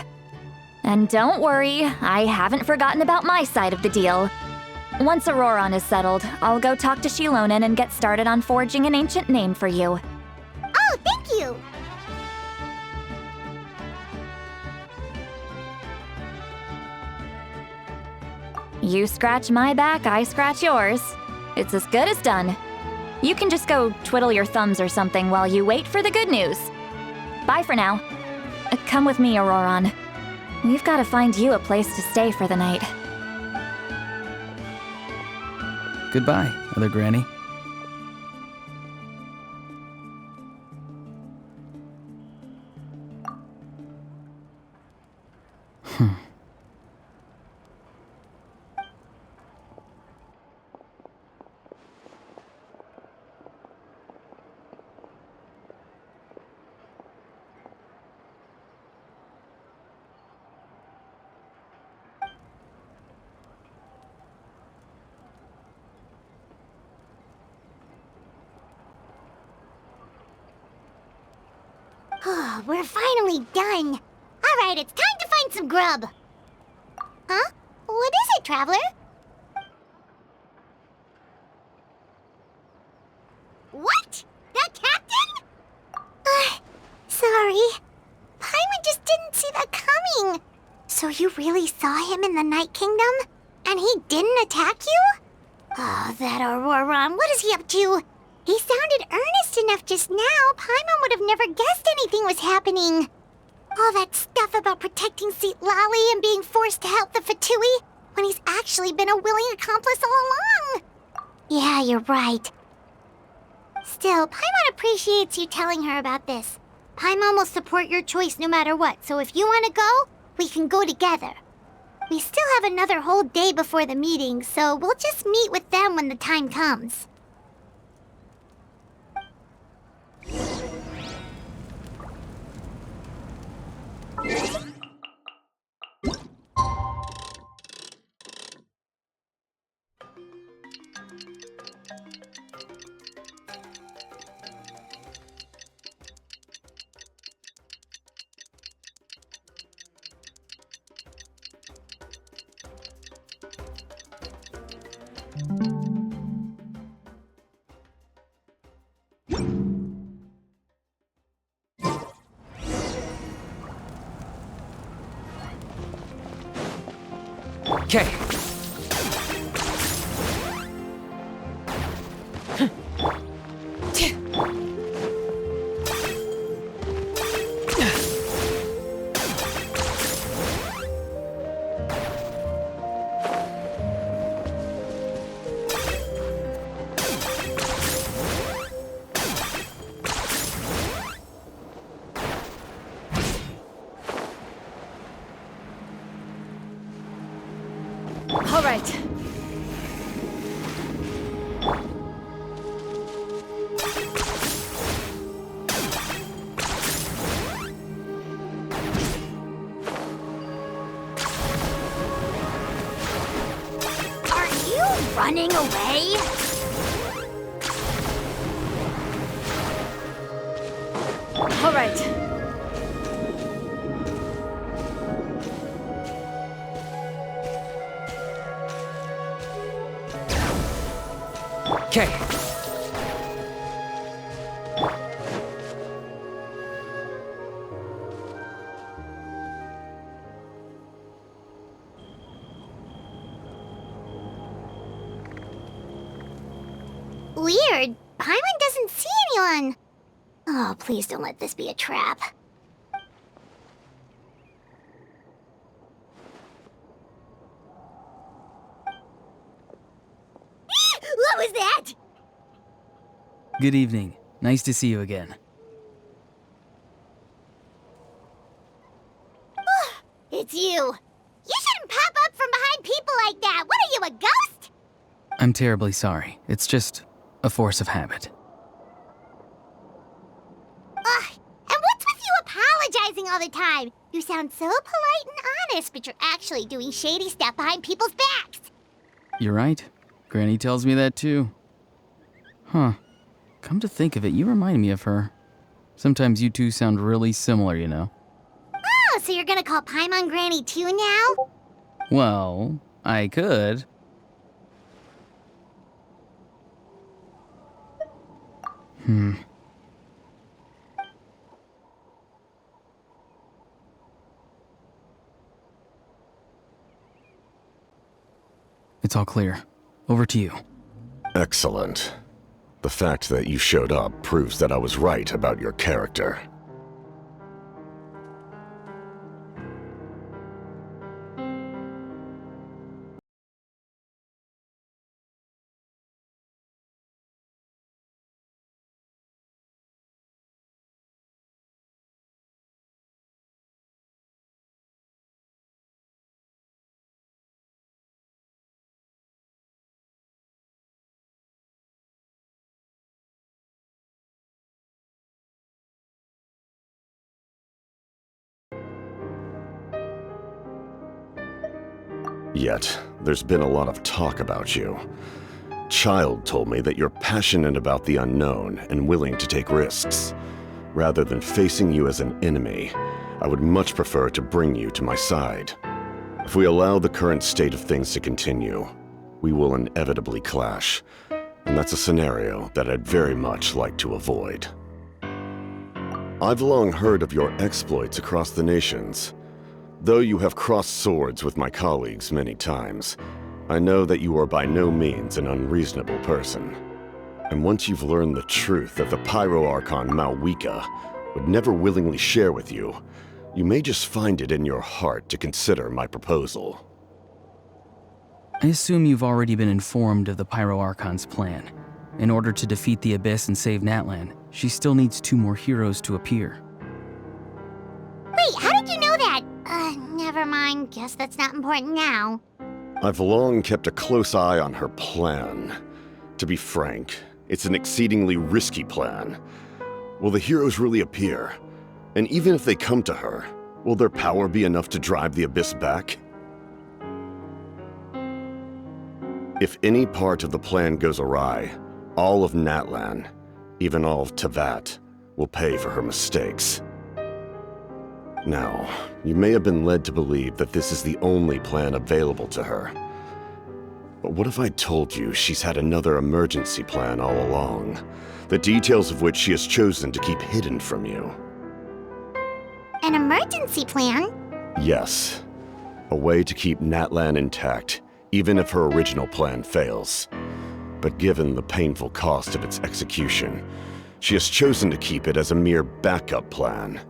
And don't worry, I haven't forgotten about my side of the deal. Once Auroron is settled, I'll go talk to Shilonen and get started on forging an ancient name for you. Oh, thank you. You scratch my back, I scratch yours. It's as good as done. You can just go twiddle your thumbs or something while you wait for the good news. Bye for now. Come with me, Auroron. We've got to find you a place to stay for the night. Goodbye, Other Granny. Oh, we're finally done. All right, it's time to find some grub. Huh? What is it, Traveler? What? The captain? Sorry. Paimon just didn't see that coming. So you really saw him in the Night Kingdom? And he didn't attack you? Oh, that Auroron, what is he up to? He sounded earnest enough just now. Paimon would have never guessed anything was happening. All that stuff about protecting Lali and being forced to help the Fatui when he's actually been a willing accomplice all along. Yeah, you're right. Still, Paimon appreciates you telling her about this. Paimon will support your choice no matter what, so if you want to go, we can go together. We still have another whole day before the meeting, so we'll just meet with them when the time comes. Okay. All right. Are you running away? All right. Okay. Weird. Paimon doesn't see anyone. Oh, please don't let this be a trap. What was that? Good evening. Nice to see you again. It's you. You shouldn't pop up from behind people like that. What are you, a ghost? I'm terribly sorry. It's just a force of habit. Ugh, and what's with you apologizing all the time? You sound so polite and honest, but you're actually doing shady stuff behind people's backs. You're right. Granny tells me that too. Huh. Come to think of it, you remind me of her. Sometimes you two sound really similar, you know. Oh, so you're gonna call Paimon Granny too now? Well, I could. It's all clear. Over to you. Excellent. The fact that you showed up proves that I was right about your character. Yet, there's been a lot of talk about you. Child told me that you're passionate about the unknown and willing to take risks. Rather than facing you as an enemy, I would much prefer to bring you to my side. If we allow the current state of things to continue, we will inevitably clash, and that's a scenario that I'd very much like to avoid. I've long heard of your exploits across the nations. Though you have crossed swords with my colleagues many times, I know that you are by no means an unreasonable person. And once you've learned the truth that the Pyro Archon Malwika would never willingly share with you, you may just find it in your heart to consider my proposal. I assume you've already been informed of the Pyro Archon's plan. In order to defeat the Abyss and save Natlan, she still needs 2 more heroes to appear. Wait, how did you know that? Never mind. Guess that's not important now. I've long kept a close eye on her plan. To be frank, it's an exceedingly risky plan. Will the heroes really appear? And even if they come to her, will their power be enough to drive the Abyss back? If any part of the plan goes awry, all of Natlan, even all of Tevat, will pay for her mistakes. Now, you may have been led to believe that this is the only plan available to her. But what if I told you she's had another emergency plan all along, the details of which she has chosen to keep hidden from you? An emergency plan? Yes. A way to keep Natlan intact, even if her original plan fails. But given the painful cost of its execution, she has chosen to keep it as a mere backup plan.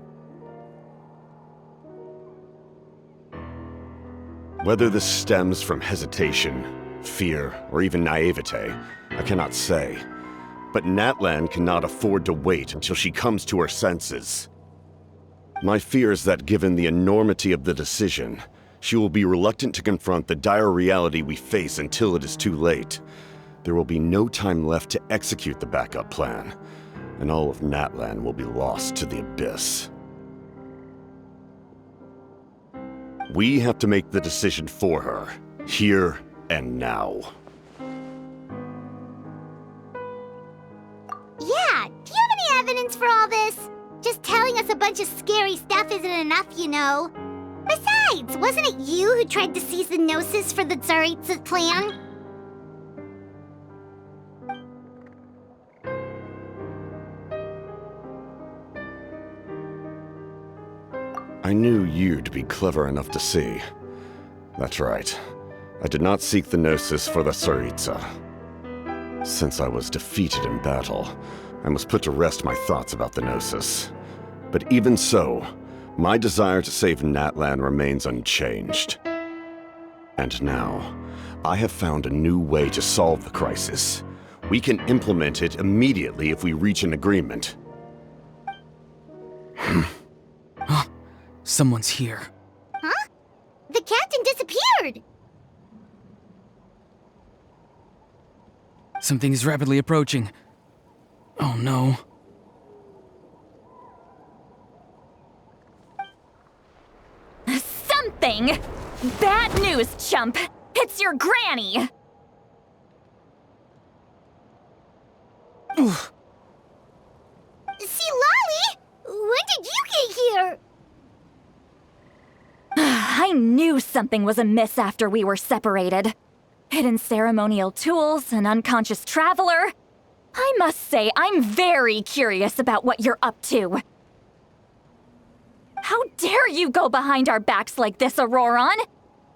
Whether this stems from hesitation, fear, or even naivete, I cannot say. But Natlan cannot afford to wait until she comes to her senses. My fear is that given the enormity of the decision, she will be reluctant to confront the dire reality we face until it is too late. There will be no time left to execute the backup plan, and all of Natlan will be lost to the Abyss. We have to make the decision for her, here and now. Yeah, do you have any evidence for all this? Just telling us a bunch of scary stuff isn't enough, you know. Besides, wasn't it you who tried to seize the Gnosis for the Tsaritsa plan? I knew you'd be clever enough to see. That's right. I did not seek the Gnosis for the Tsaritsa. Since I was defeated in battle, I must put to rest my thoughts about the Gnosis. But even so, my desire to save Natlan remains unchanged. And now, I have found a new way to solve the crisis. We can implement it immediately if we reach an agreement. Someone's here. Huh? The captain disappeared! Something is rapidly approaching. Oh no. Something! Bad news, chump! It's your granny! Oof. See, Lolly! When did you get here? I knew something was amiss after we were separated. Hidden ceremonial tools, an unconscious traveler. I must say, I'm very curious about what you're up to. How dare you go behind our backs like this, Auroron?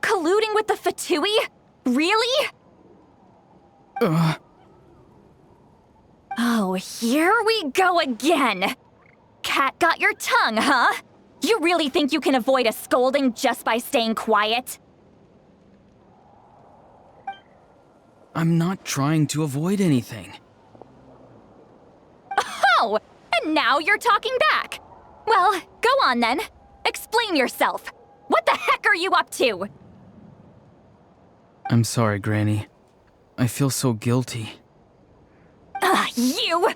Colluding with the Fatui? Really? Oh, here we go again. Cat got your tongue, huh? You really think you can avoid a scolding just by staying quiet? I'm not trying to avoid anything. Oh, and now you're talking back. Well, go on then. Explain yourself. What the heck are you up to? I'm sorry, Granny. I feel so guilty. You!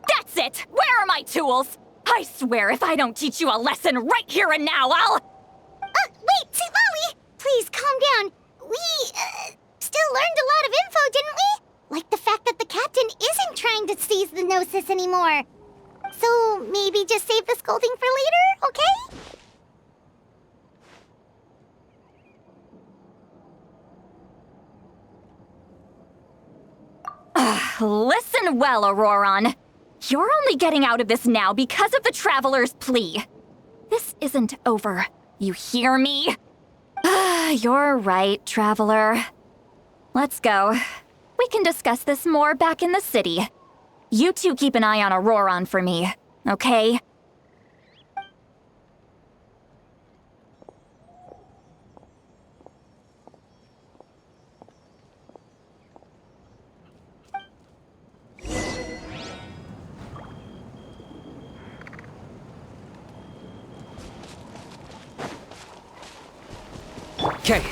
That's it! Where are my tools? I swear if I don't teach you a lesson right here and now, I'll... Wait, see, Lolly! Please, calm down. We, still learned a lot of info, didn't we? Like the fact that the captain isn't trying to seize the Gnosis anymore. So, maybe just save the scolding for later, okay? Listen well, Auroron. You're only getting out of this now because of the Traveler's plea. This isn't over. You hear me? You're right, Traveler. Let's go. We can discuss this more back in the city. You two keep an eye on Auroron for me, okay? Okay.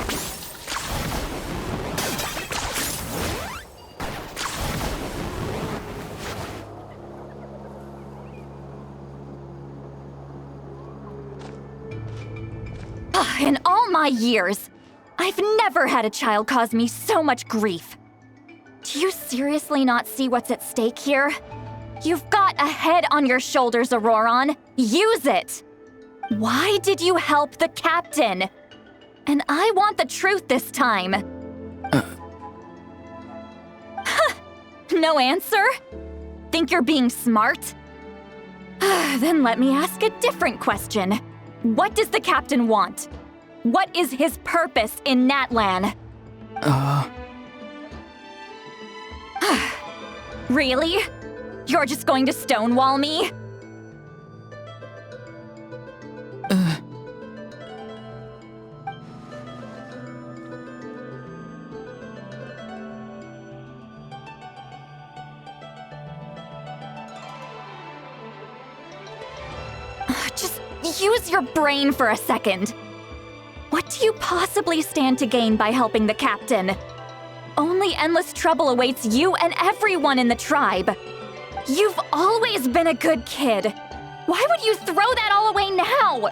In all my years, I've never had a child cause me so much grief. Do you seriously not see what's at stake here? You've got a head on your shoulders, Auroron. Use it! Why did you help the captain? And I want the truth this time. No answer? Think you're being smart? Then let me ask a different question. What does the captain want? What is his purpose in Natlan? Really? You're just going to stonewall me? Just use your brain for a second. What do you possibly stand to gain by helping the captain? Only endless trouble awaits you and everyone in the tribe. You've always been a good kid. Why would you throw that all away now?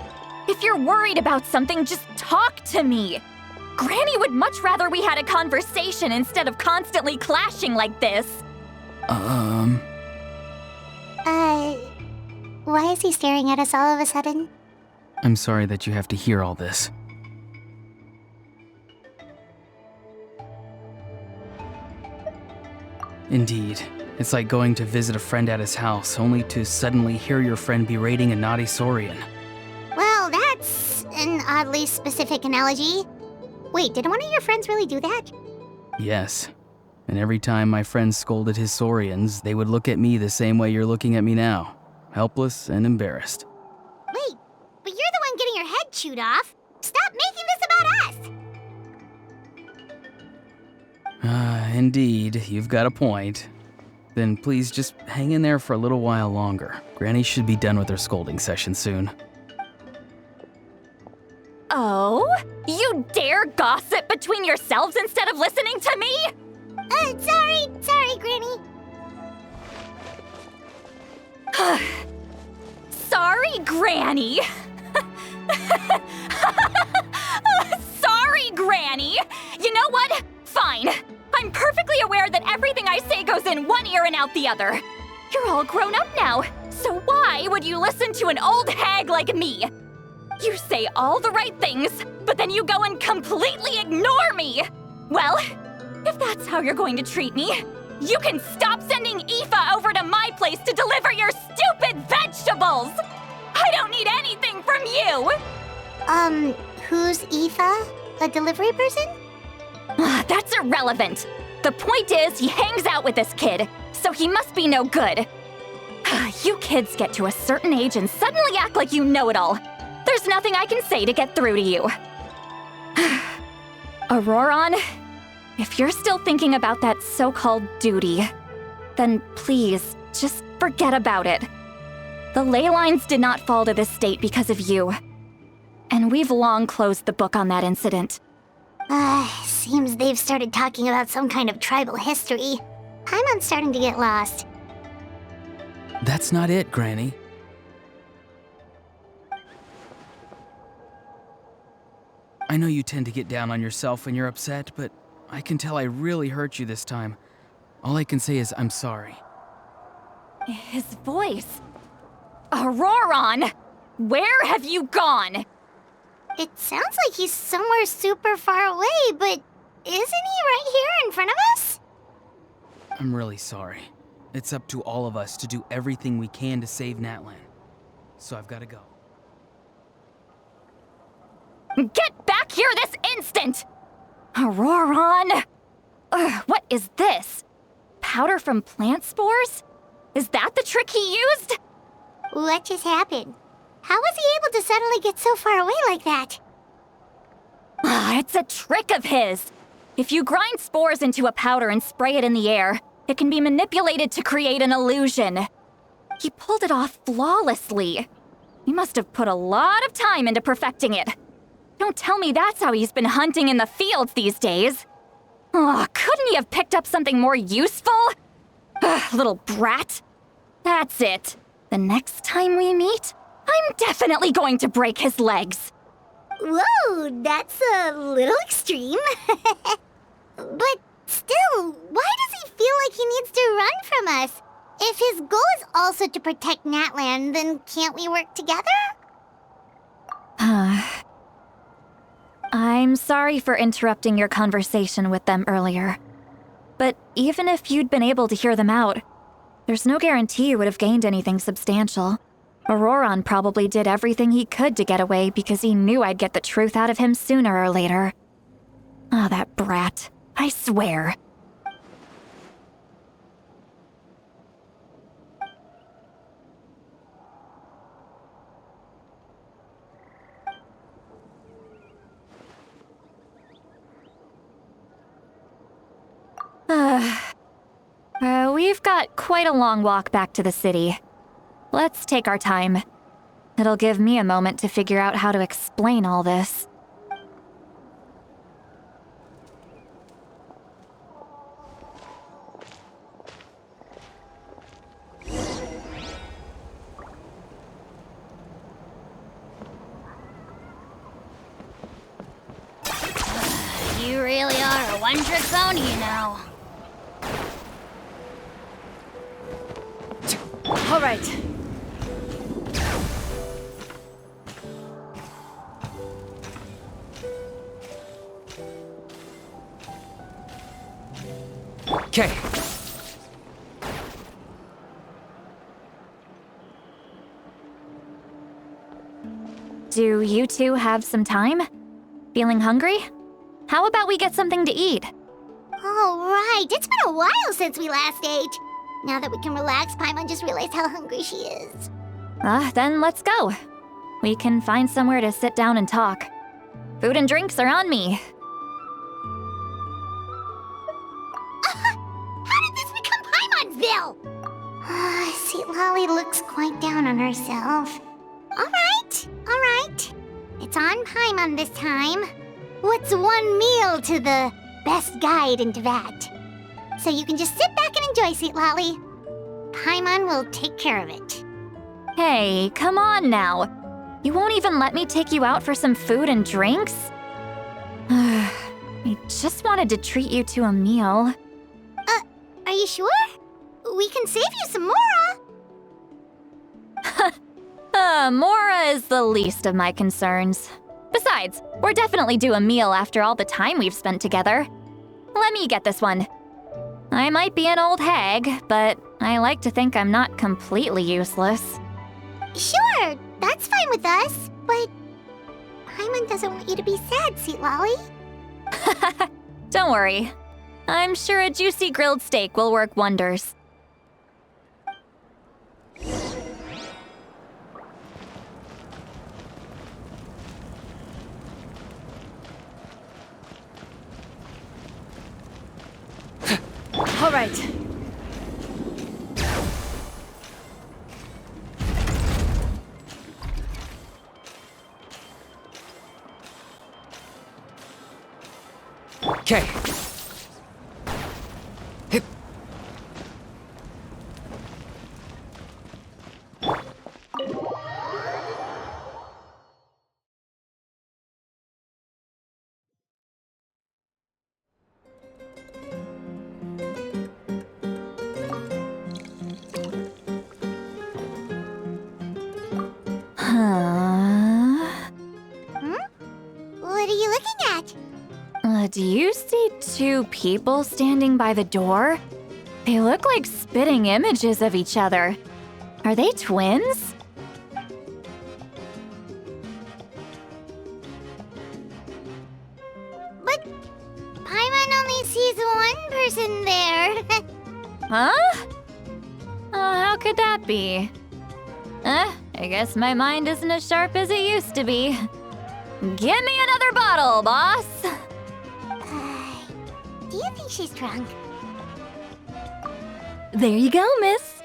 If you're worried about something, just talk to me. Granny would much rather we had a conversation instead of constantly clashing like this. Why is he staring at us all of a sudden? I'm sorry that you have to hear all this. Indeed. It's like going to visit a friend at his house, only to suddenly hear your friend berating a naughty Saurian. Well, that's an oddly specific analogy. Wait, did one of your friends really do that? Yes. And every time my friend scolded his Saurians, they would look at me the same way you're looking at me now. Helpless and embarrassed. Wait, but you're the one getting your head chewed off. Stop making this about us! Indeed, you've got a point. Then please just hang in there for a little while longer. Granny should be done with her scolding session soon. Oh? You dare gossip between yourselves instead of listening to me? Sorry, Granny. Sorry, Granny. Sorry, Granny. You know what? Fine. I'm perfectly aware that everything I say goes in one ear and out the other. You're all grown up now, so why would you listen to an old hag like me? You say all the right things, but then you go and completely ignore me. Well, if that's how you're going to treat me, you can stop sending Aoife over to my place to deliver your stupid vegetables! I don't need anything from you! Who's Aoife? A delivery person? That's irrelevant. The point is, he hangs out with this kid, so he must be no good. You kids get to a certain age and suddenly act like you know it all. There's nothing I can say to get through to you. Auroron, if you're still thinking about that so-called duty, then please, just forget about it. The ley lines did not fall to this state because of you. And we've long closed the book on that incident. Seems they've started talking about some kind of tribal history. I'm starting to get lost. That's not it, Granny. I know you tend to get down on yourself when you're upset, but I can tell I really hurt you this time. All I can say is I'm sorry. His voice. Auroron! Where have you gone? It sounds like he's somewhere super far away, but isn't he right here in front of us? I'm really sorry. It's up to all of us to do everything we can to save Natlan. So I've got to go. Get back here this instant! Auroron! What is this? Powder from plant spores? Is that the trick he used? What just happened? How was he able to suddenly get so far away like that? It's a trick of his. If you grind spores into a powder and spray it in the air, it can be manipulated to create an illusion. He pulled it off flawlessly. He must have put a lot of time into perfecting it. Don't tell me that's how he's been hunting in the fields these days. Oh, couldn't he have picked up something more useful? Ugh, little brat. That's it. The next time we meet, I'm definitely going to break his legs. Whoa, that's a little extreme. But still, why does he feel like he needs to run from us? If his goal is also to protect Natland, then can't we work together? I'm sorry for interrupting your conversation with them earlier. But even if you'd been able to hear them out, there's no guarantee you would have gained anything substantial. Auroron probably did everything he could to get away because he knew I'd get the truth out of him sooner or later. Ah, that brat. I swear. We've got quite a long walk back to the city. Let's take our time. It'll give me a moment to figure out how to explain all this. You really are a one-trick pony, you know. All right. Okay. Do you two have some time? Feeling hungry? How about we get something to eat? Oh, right. It's been a while since we last ate. Now that we can relax, Paimon just realized how hungry she is. Then let's go. We can find somewhere to sit down and talk. Food and drinks are on me. How did this become Paimon'sville? Sweet Lolly looks quite down on herself. All right. It's on Paimon this time. What's one meal to the best guide into that? So you can just sit back and enjoy, Sweet Lolly. Paimon will take care of it. Hey, come on now. You won't even let me take you out for some food and drinks? I just wanted to treat you to a meal. Are you sure? We can save you some Mora. Mora is the least of my concerns. Besides, we're definitely due a meal after all the time we've spent together. Let me get this one. I might be an old hag, but I like to think I'm not completely useless. Sure, that's fine with us, but Paimon doesn't want you to be sad, Sweet Lolly. Don't worry. I'm sure a juicy grilled steak will work wonders. All right. Okay. Hip. What are you looking at? Do you see two people standing by the door? They look like spitting images of each other. Are they twins? But Paimon only sees one person there. Huh? How could that be? I guess my mind isn't as sharp as it used to be. Give me another bottle, boss! Do you think she's drunk? There you go, miss.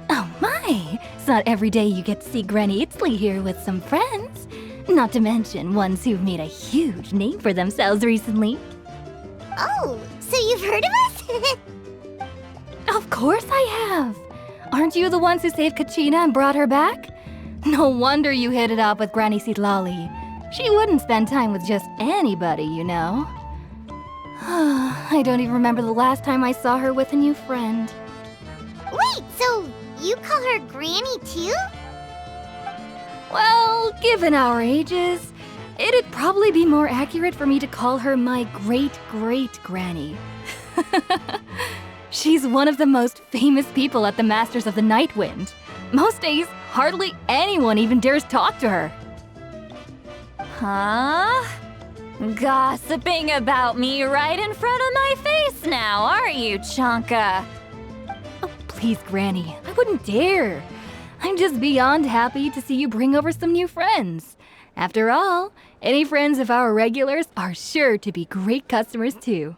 Oh my, it's not every day you get to see Granny Itzley here with some friends. Not to mention ones who've made a huge name for themselves recently. Oh, so you've heard of us? Of course I have! Aren't you the ones who saved Kachina and brought her back? No wonder you hit it off with Granny Sitlali. She wouldn't spend time with just anybody, you know. I don't even remember the last time I saw her with a new friend. Wait, so you call her Granny too? Well, given our ages, it'd probably be more accurate for me to call her my great-great-granny. She's one of the most famous people at the Masters of the Night Wind. Most days, hardly anyone even dares talk to her. Huh? Gossiping about me right in front of my face now, are you, Chonka? Oh, please, Granny, I wouldn't dare. I'm just beyond happy to see you bring over some new friends. After all, any friends of our regulars are sure to be great customers too.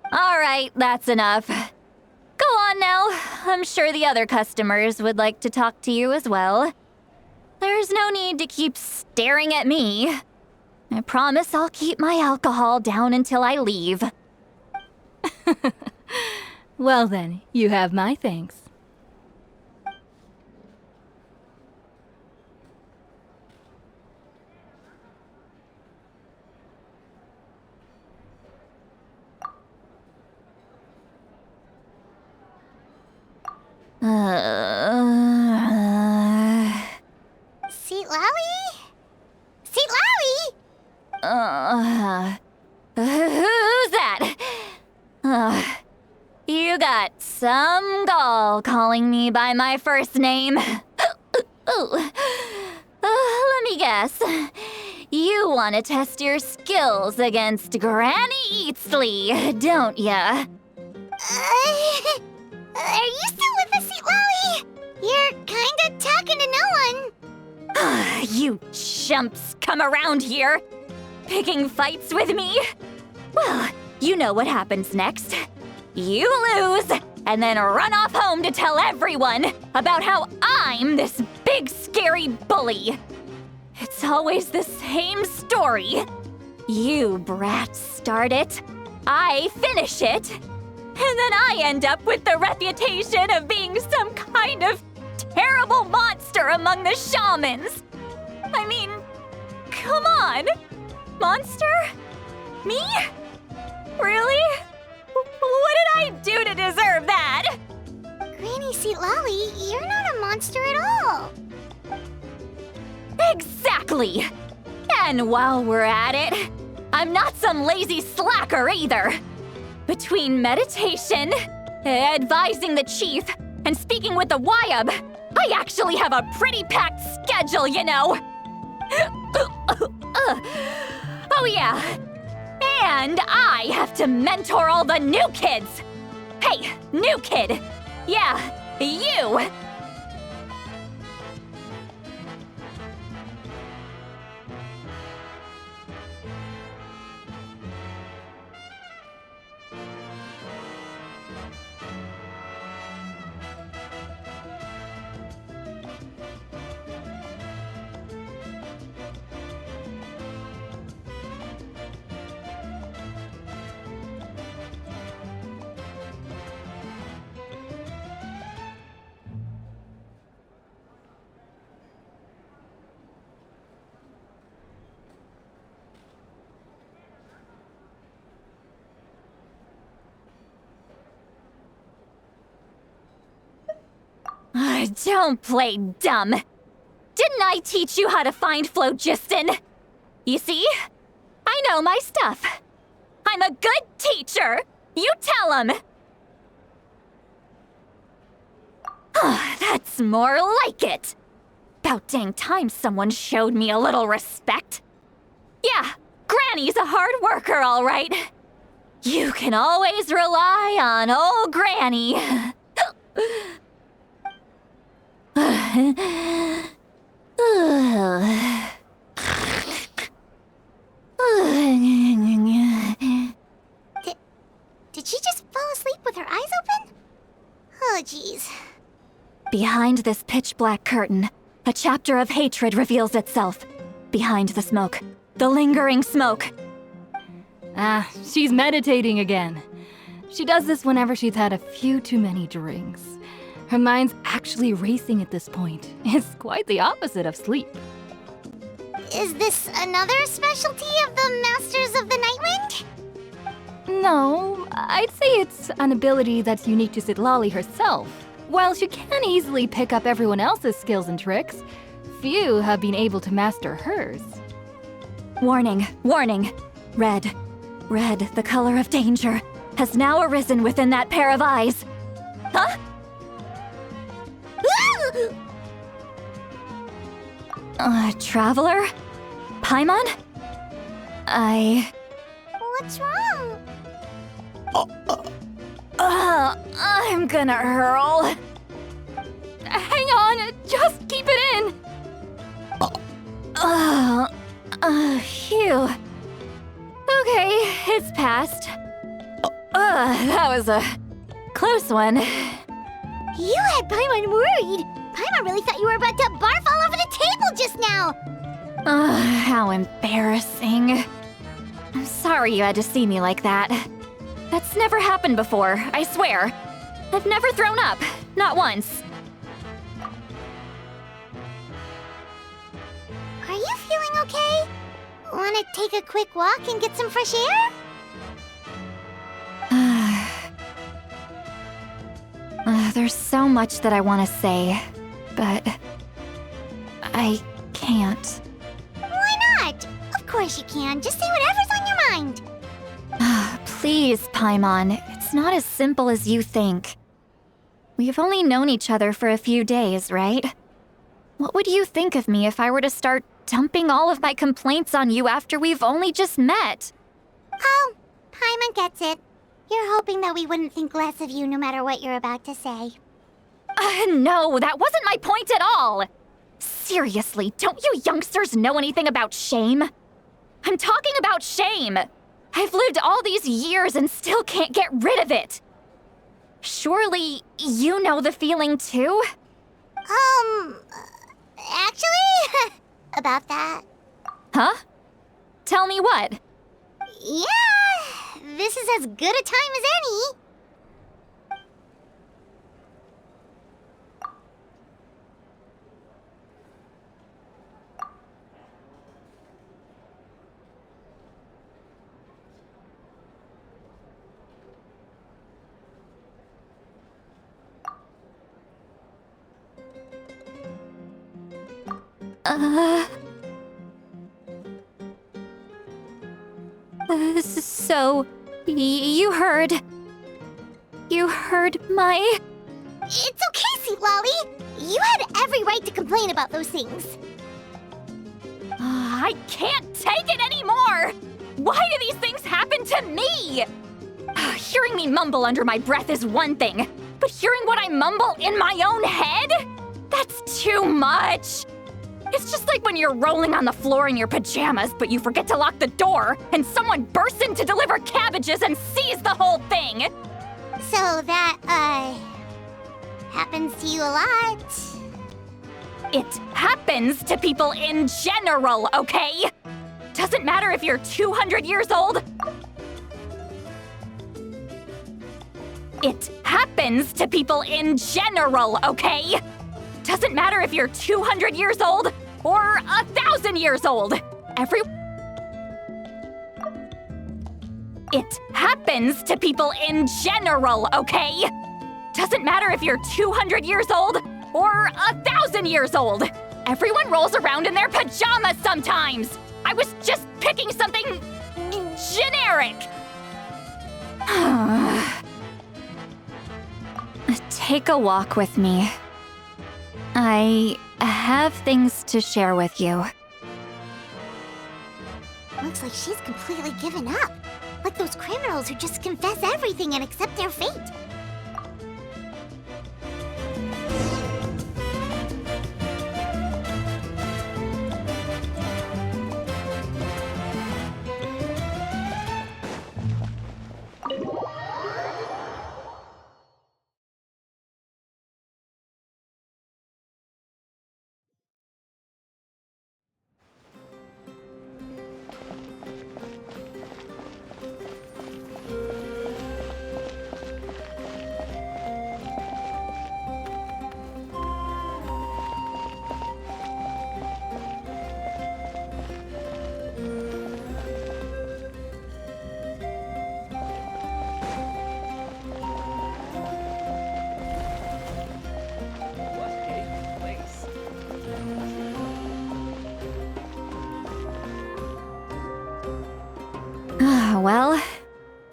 All right, that's enough. Go on now. I'm sure the other customers would like to talk to you as well. There's no need to keep staring at me. I promise I'll keep my alcohol down until I leave. Well then, you have my thanks. Sitlali? Sitlali? Who's that? You got some gall calling me by my first name. Let me guess. You want to test your skills against Granny Eatsley, don't ya? Are you still with us, Sitlali? You're kinda talking to no one. You chumps come around here, picking fights with me? Well, you know what happens next. You lose, and then run off home to tell everyone about how I'm this big scary bully. It's always the same story. You brats start it, I finish it, and then I end up with the reputation of being some kind of terrible monster among the shamans. I mean, come on. Monster? Me? Really? What did I do to deserve that? Granny Sitlali, you're not a monster at all. Exactly. And while we're at it, I'm not some lazy slacker either. Between meditation, advising the chief, and speaking with the Wyab, I actually have a pretty packed schedule, you know. Oh yeah. And I have to mentor all the new kids. Hey, new kid. Yeah, you. Don't play dumb. Didn't I teach you how to find phlogiston? You see? I know my stuff. I'm a good teacher. You tell him. That's more like it. About dang time someone showed me a little respect. Yeah, Granny's a hard worker, all right. You can always rely on old Granny. Did she just fall asleep with her eyes open? Oh, jeez. Behind this pitch-black curtain, a chapter of hatred reveals itself. behind the smoke. The lingering smoke. Ah, she's meditating again. She does this whenever she's had a few too many drinks. Her mind's actually racing at this point. It's quite the opposite of sleep. Is this another specialty of the Masters of the Nightwind? No, I'd say it's an ability that's unique to Citlali herself. While she can easily pick up everyone else's skills and tricks, few have been able to master hers. Warning, warning. Red, the color of danger, has now arisen within that pair of eyes. Huh? Traveler? Paimon? What's wrong? I'm gonna hurl. Hang on, just keep it in! Phew. Okay, it's passed. That was a close one. You had Paimon worried. Paimon really thought you were about to barf all over the table just now. How embarrassing. I'm sorry you had to see me like that. That's never happened before, I swear. I've never thrown up, not once. Are you feeling okay? Want to take a quick walk and get some fresh air? There's so much that I want to say, but I can't. Why not? Of course you can. Just say whatever's on your mind. Please, Paimon, it's not as simple as you think. We've only known each other for a few days, right? What would you think of me if I were to start dumping all of my complaints on you after we've only just met? Oh, Paimon gets it. You're hoping that we wouldn't think less of you no matter what you're about to say. No, that wasn't my point at all! Seriously, don't you youngsters know anything about shame? I'm talking about shame! I've lived all these years and still can't get rid of it! Surely, you know the feeling too? Actually, about that. Huh? Tell me what? Yeah, this is as good a time as any. So, you heard my... It's okay, Sweet Lolly. You had every right to complain about those things. I can't take it anymore! Why do these things happen to me? Hearing me mumble under my breath is one thing, but hearing what I mumble in my own head? That's too much! It's just like when you're rolling on the floor in your pajamas, but you forget to lock the door, and someone bursts in to deliver cabbages and sees the whole thing! So that, happens to you a lot. It happens to people in general, okay? Doesn't matter if you're 200 years old. It happens to people in general, okay? Doesn't matter if you're 200 years old or 1,000 years old. It happens to people in general, okay? Doesn't matter if you're 200 years old or 1,000 years old. Everyone rolls around in their pajamas sometimes. I was just picking something generic. Take a walk with me. I have things to share with you. Looks like she's completely given up. Like those criminals who just confess everything and accept their fate.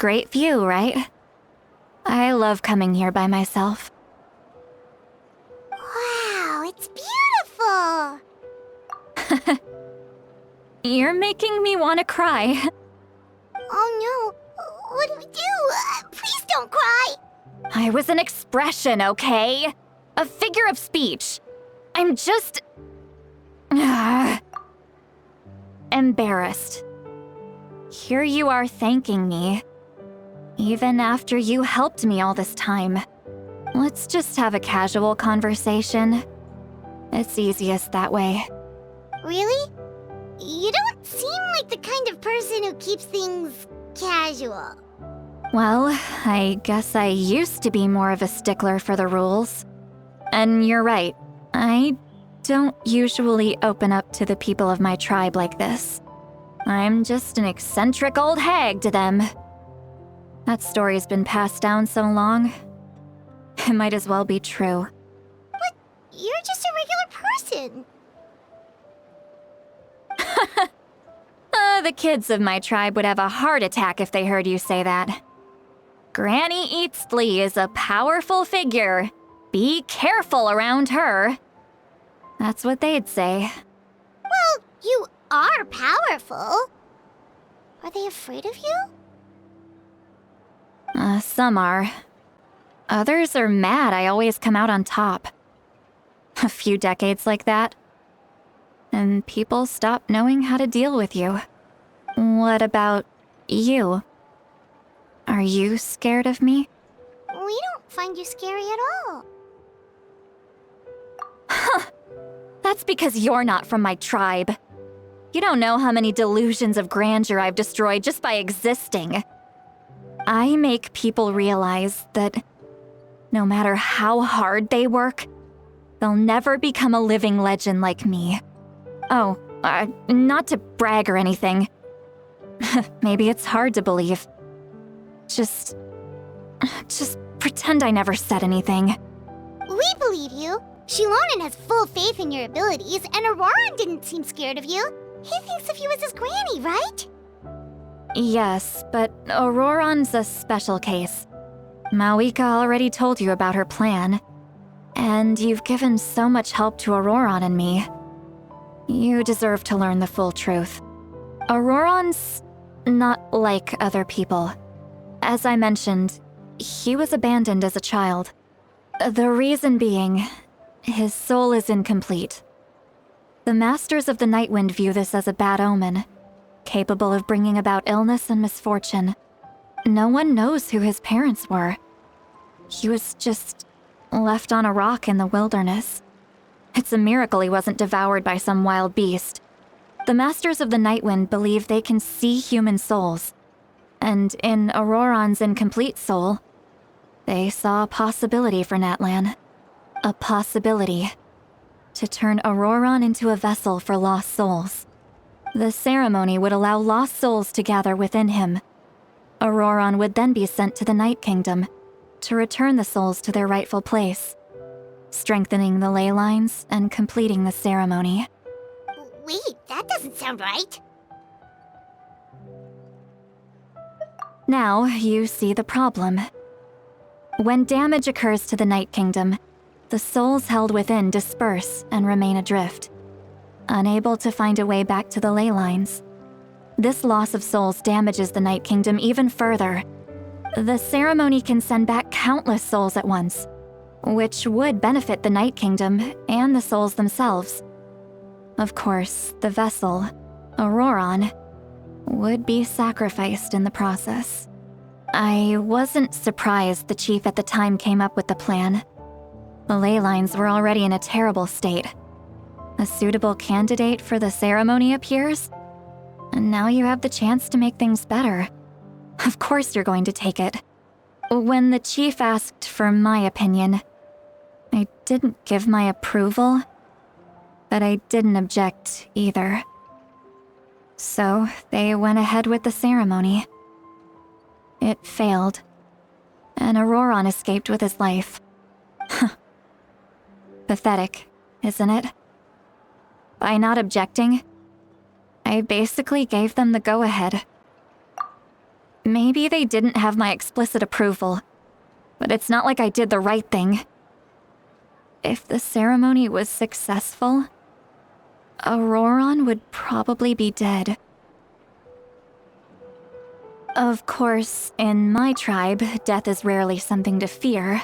great view, right? I love coming here by myself. Wow, it's beautiful! You're making me want to cry. Oh no, what do we do? Please don't cry! I was an expression, okay? A figure of speech. I'm just... embarrassed. Here you are thanking me. Even after you helped me all this time. Let's just have a casual conversation. It's easiest that way. Really? You don't seem like the kind of person who keeps things casual. Well, I guess I used to be more of a stickler for the rules. And you're right, I don't usually open up to the people of my tribe like this. I'm just an eccentric old hag to them. That story's been passed down so long, it might as well be true. But you're just a regular person. The kids of my tribe would have a heart attack if they heard you say that. Granny Eatsley is a powerful figure. Be careful around her. That's what they'd say. Well, you are powerful. Are they afraid of you? Some are. Others are mad I always come out on top. A few decades like that, and people stop knowing how to deal with you. What about you? Are you scared of me? We don't find you scary at all. That's because you're not from my tribe. You don't know how many delusions of grandeur I've destroyed just by existing. I make people realize that no matter how hard they work, they'll never become a living legend like me. Oh, not to brag or anything. Maybe it's hard to believe. Just pretend I never said anything. We believe you. Shilonen has full faith in your abilities, and Auroran didn't seem scared of you. He thinks of you as his granny, right? Yes, but Auroran's a special case. Mawika already told you about her plan. And you've given so much help to Auroran and me. You deserve to learn the full truth. Auroran's not like other people. As I mentioned, he was abandoned as a child. The reason being, his soul is incomplete. The Masters of the Nightwind view this as a bad omen, capable of bringing about illness and misfortune. No one knows who his parents were. He was just left on a rock in the wilderness. It's a miracle he wasn't devoured by some wild beast. The Masters of the Nightwind believe they can see human souls. And in Auroran's incomplete soul, they saw a possibility for Natlan. A possibility to turn Auroran into a vessel for lost souls. The ceremony would allow lost souls to gather within him. Auroran would then be sent to the Night Kingdom to return the souls to their rightful place, strengthening the ley lines and completing the ceremony. Wait, that doesn't sound right. Now you see the problem. When damage occurs to the Night Kingdom, the souls held within disperse and remain adrift, unable to find a way back to the ley lines. This loss of souls damages the Night Kingdom even further. The ceremony can send back countless souls at once, which would benefit the Night Kingdom and the souls themselves. Of course, the vessel, Auroran, would be sacrificed in the process. I wasn't surprised the chief at the time came up with the plan. The ley lines were already in a terrible state. A suitable candidate for the ceremony appears, and now you have the chance to make things better. Of course you're going to take it. When the chief asked for my opinion, I didn't give my approval, but I didn't object either. So they went ahead with the ceremony. It failed, and Auroran escaped with his life. Pathetic, isn't it? By not objecting, I basically gave them the go-ahead. Maybe they didn't have my explicit approval, but it's not like I did the right thing. If the ceremony was successful, Auroron would probably be dead. Of course, in my tribe, death is rarely something to fear.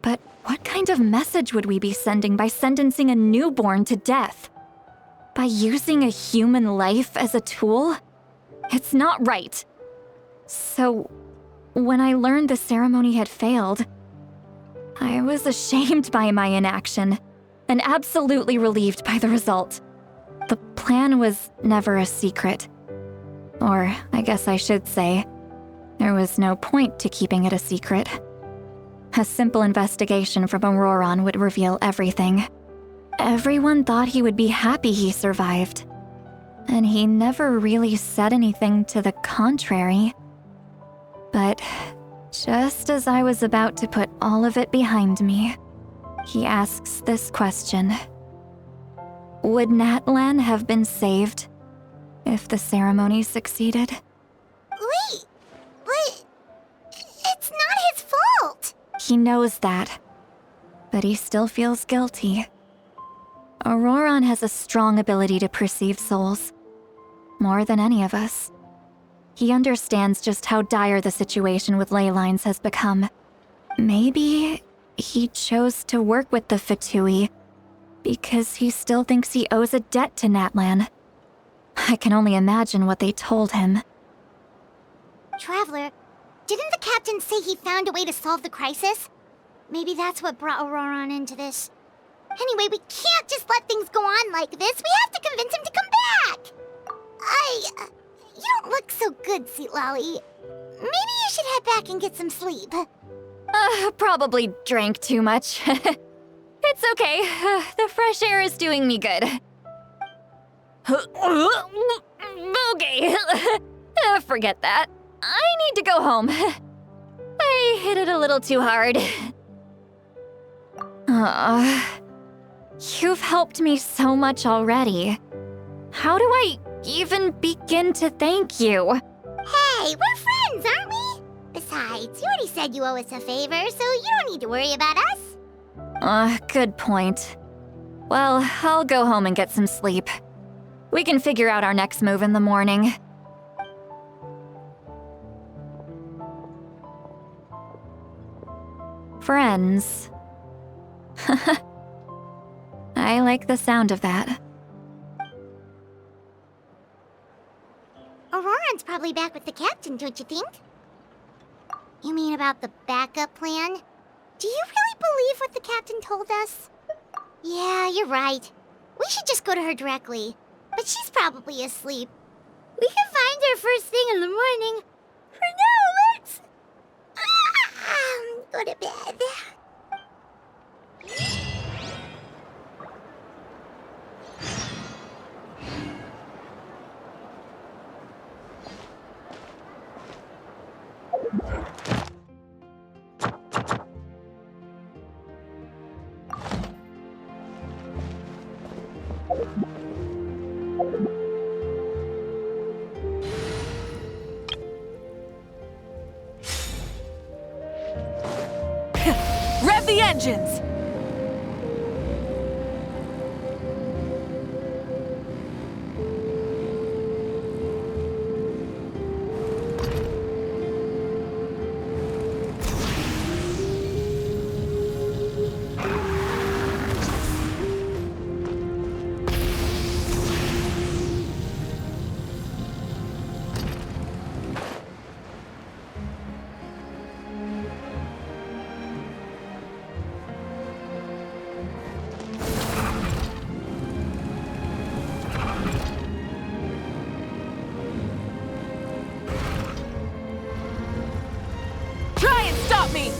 But what kind of message would we be sending by sentencing a newborn to death? By using a human life as a tool? It's not right. So, when I learned the ceremony had failed, I was ashamed by my inaction, and absolutely relieved by the result. The plan was never a secret. Or, I guess I should say, there was no point to keeping it a secret. A simple investigation from Auroron would reveal everything. Everyone thought he would be happy he survived. And he never really said anything to the contrary. But just as I was about to put all of it behind me, he asks this question. Would Natlan have been saved if the ceremony succeeded? Wait, but it's not his fault. He knows that, but he still feels guilty. Auroron has a strong ability to perceive souls, more than any of us. He understands just how dire the situation with ley lines has become. Maybe he chose to work with the Fatui because he still thinks he owes a debt to Natlan. I can only imagine what they told him. Traveler, didn't the captain say he found a way to solve the crisis? Maybe that's what brought Auroron into this. Anyway, we can't just let things go on like this. We have to convince him to come back. You don't look so good, Sweet Lolly. Maybe you should head back and get some sleep. Probably drank too much. It's okay. The fresh air is doing me good. Okay. Forget that. I need to go home. I hit it a little too hard. You've helped me so much already. How do I even begin to thank you? Hey, we're friends, aren't we? Besides, you already said you owe us a favor, so you don't need to worry about us. Good point. Well, I'll go home and get some sleep. We can figure out our next move in the morning. Friends. I like the sound of that. Auroron's probably back with the captain, don't you think? You mean about the backup plan? Do you really believe what the captain told us? Yeah, you're right. We should just go to her directly. But she's probably asleep. We can find her first thing in the morning. For now, let's... go to bed. Rev the engines! Stop me!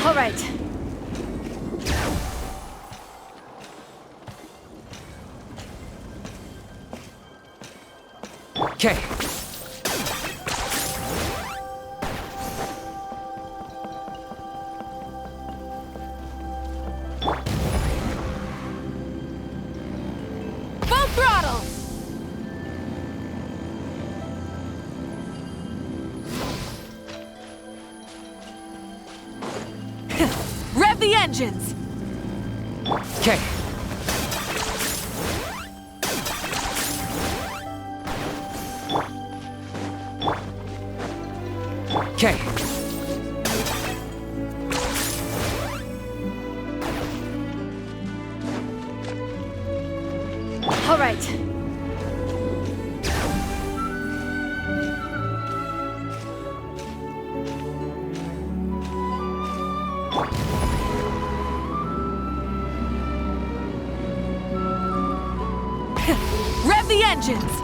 All right. Okay. Full the engines! Okay. Okay. All right. Rev the engines!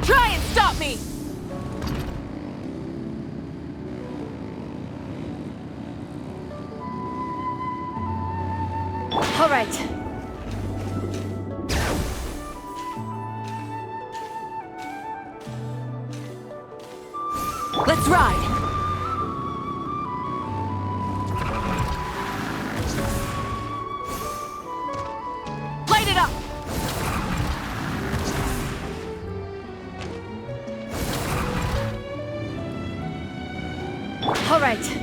Try and stop me! All right. Let's ride! Light it up! All right.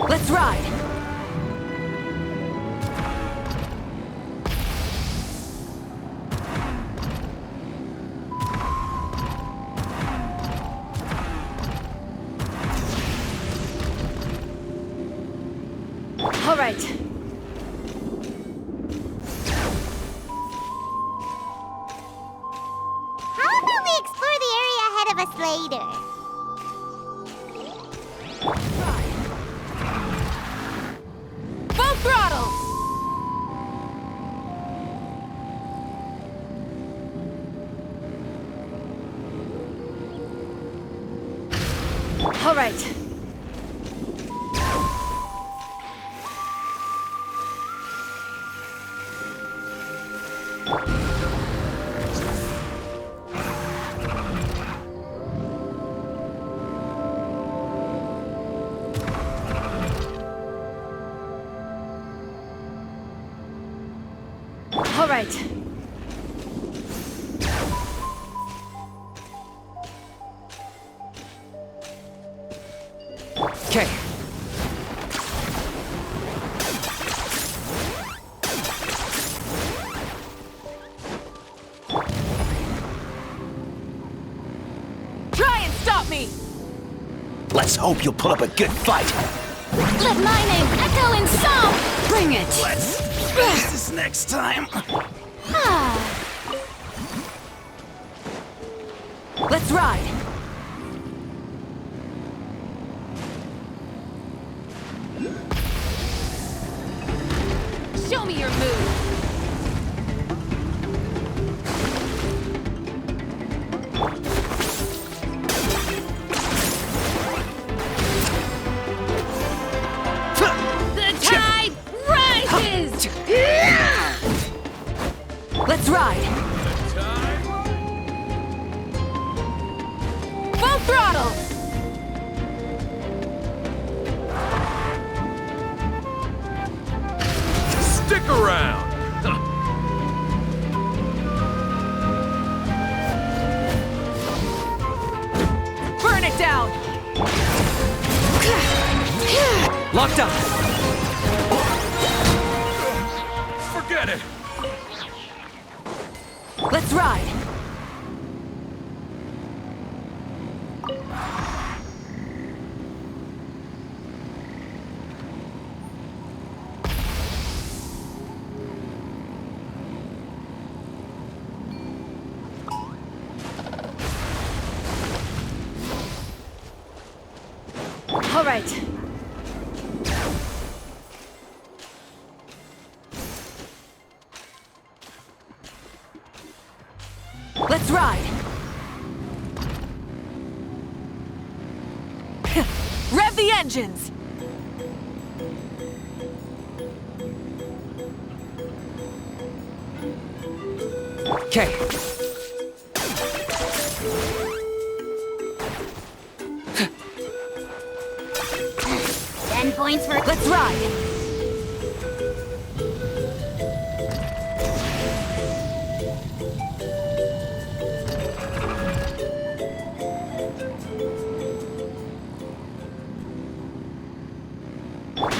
Let's ride! All right. How about we explore the area ahead of us later? Full throttle! All right. All right. Okay. Try and stop me! Let's hope you'll put up a good fight. Let my name echo in song! Bring it. Let's finish this next time. Let's ride! Show me your move! The tide rises! Let's ride! Full throttle! Stick around. Burn it down! Locked on. Forget it. Let's ride! All right. Let's ride! Rev the engines! Okay. 10 points for... Let's ride!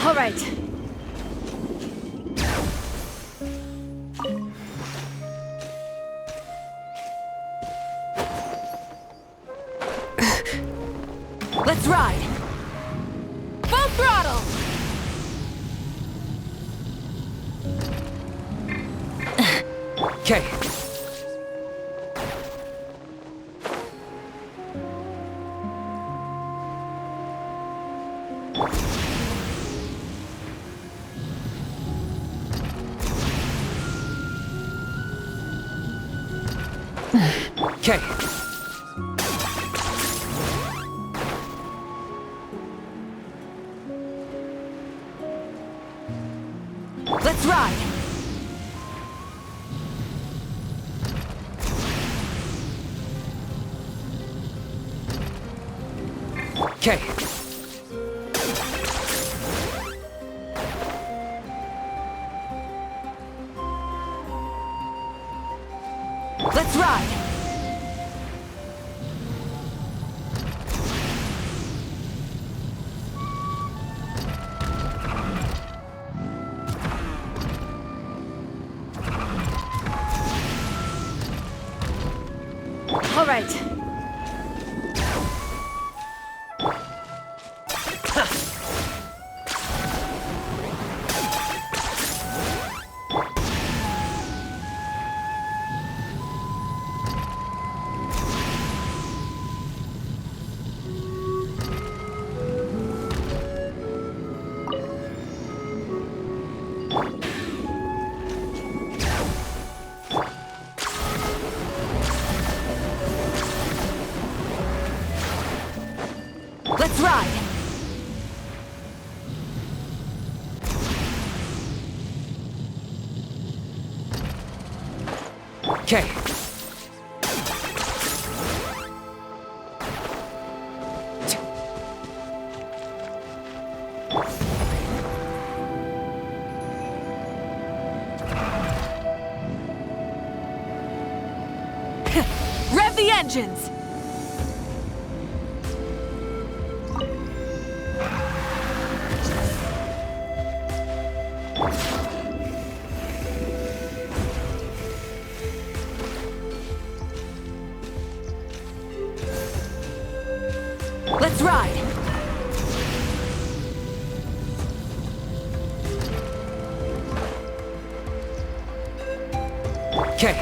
All right. Let's ride! Full throttle! Okay. Okay. Let's ride! Okay. Let's ride! All right. Let's ride! Okay. Rev the engines! Let's ride! Okay.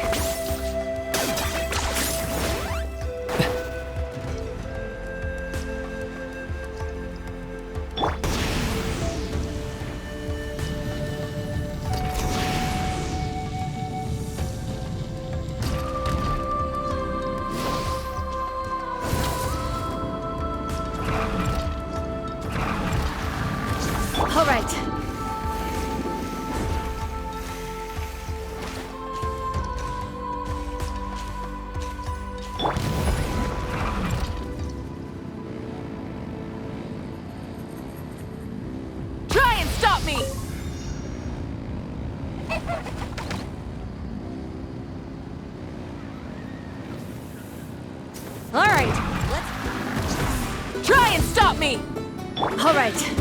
All right. Try and stop me! All right. Try and stop me! All right.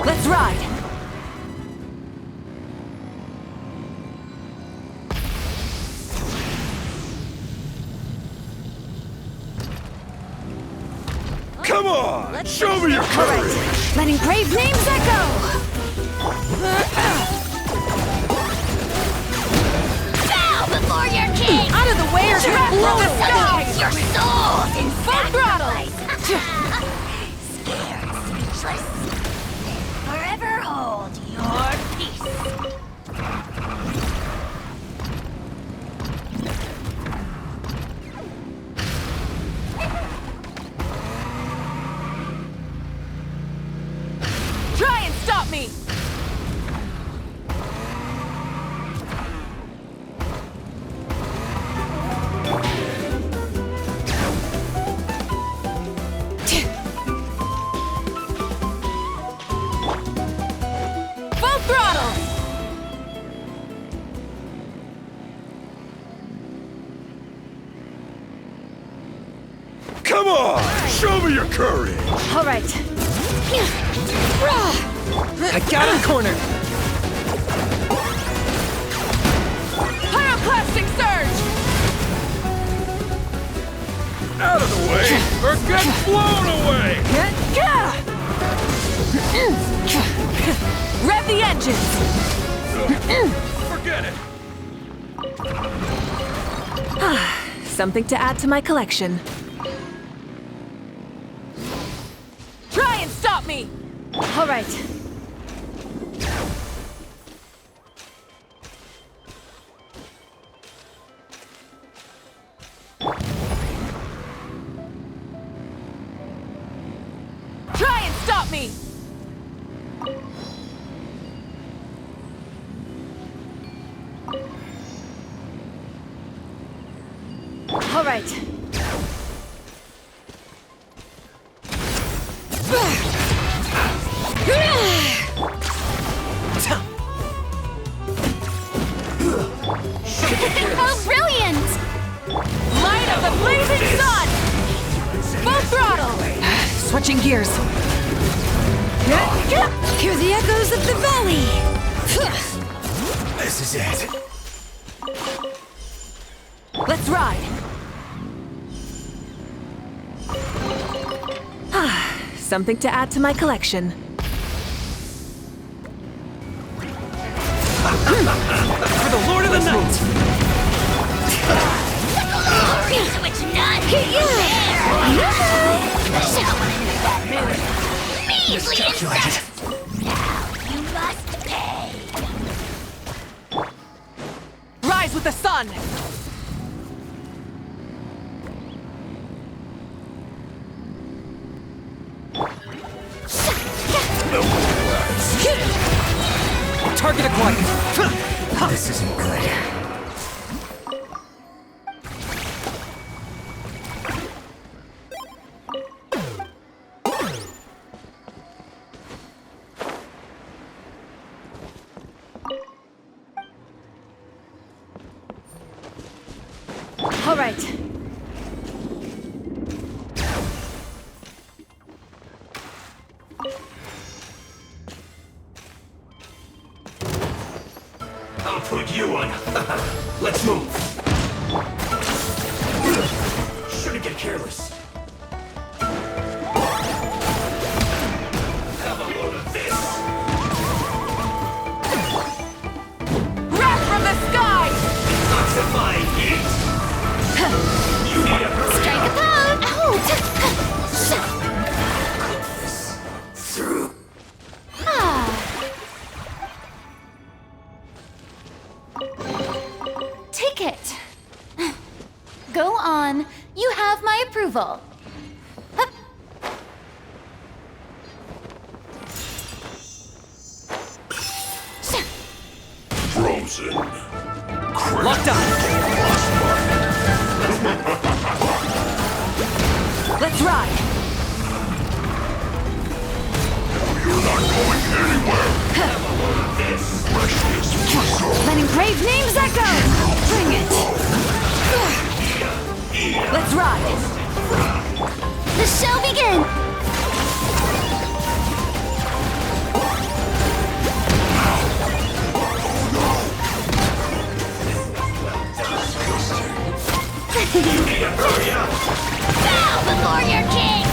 Let's ride! Come on! Show me your courage! Letting brave names echo! Bow before your king! Out of the way or you're blow the sky! Your souls in Full throttle! Scared, speechless. Forever hold your peace. Come on! Show me your courage! All right. I got him cornered! Pyroclastic surge! Out of the way, or get blown away! Rev the engines! Forget it! Something to add to my collection. Try and stop me! All right. Try and stop me! All right. Oh, brilliant! Light of the blazing sun! Full throttle! Switching gears. Hear the echoes of the valley. This is it. Let's ride! Something to add to my collection. For the Lord of the Night! Which none measly insects! Now you must pay. Rise with the sun! Target acquired! This isn't good. All right. I'll put you on. Let's move. Shouldn't get careless. Have a load of this. Wrath from the sky! Oxifying heat. You need a hurry Strike a up. pose! Put this through. Ticket. Go on. You have my approval. Hup. Frozen. Locked up! Let's ride! You're not going anywhere. This precious whistle. Letting brave names echo. Bring it. Let's ride! The show begins. You need to hurry up. Bow before your king.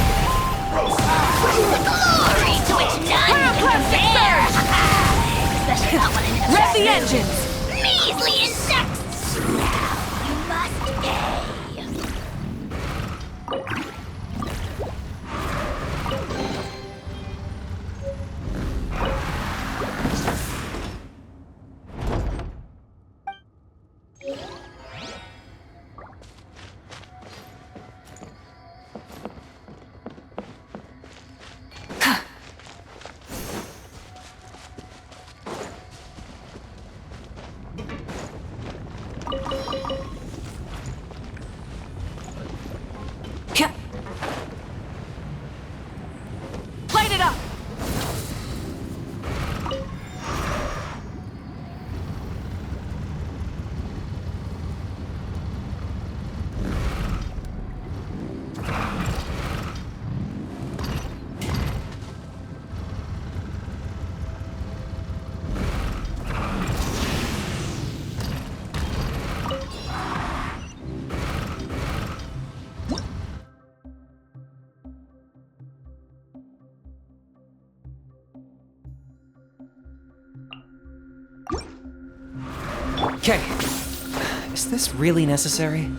Glory to which none can compare. Especially not when it Rev the engines! measly insects. Now you must pay. Light it up! Okay. Is this really necessary?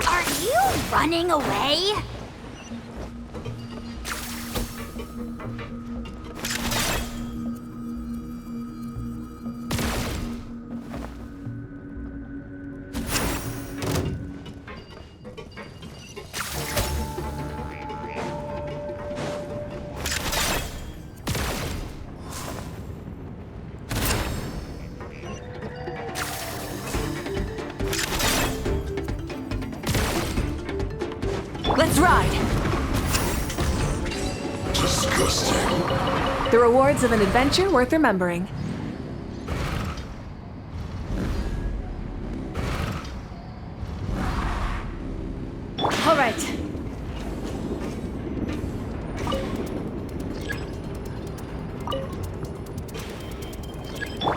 Are you running away? Let's ride! Disgusting. The rewards of an adventure worth remembering. All right.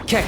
Okay.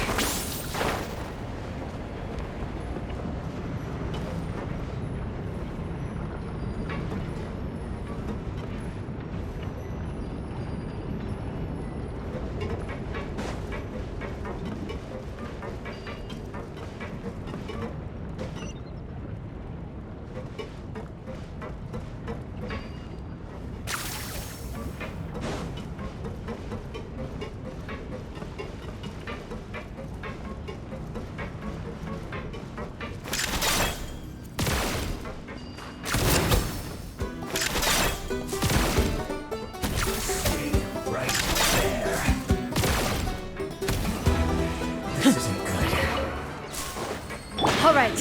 All right.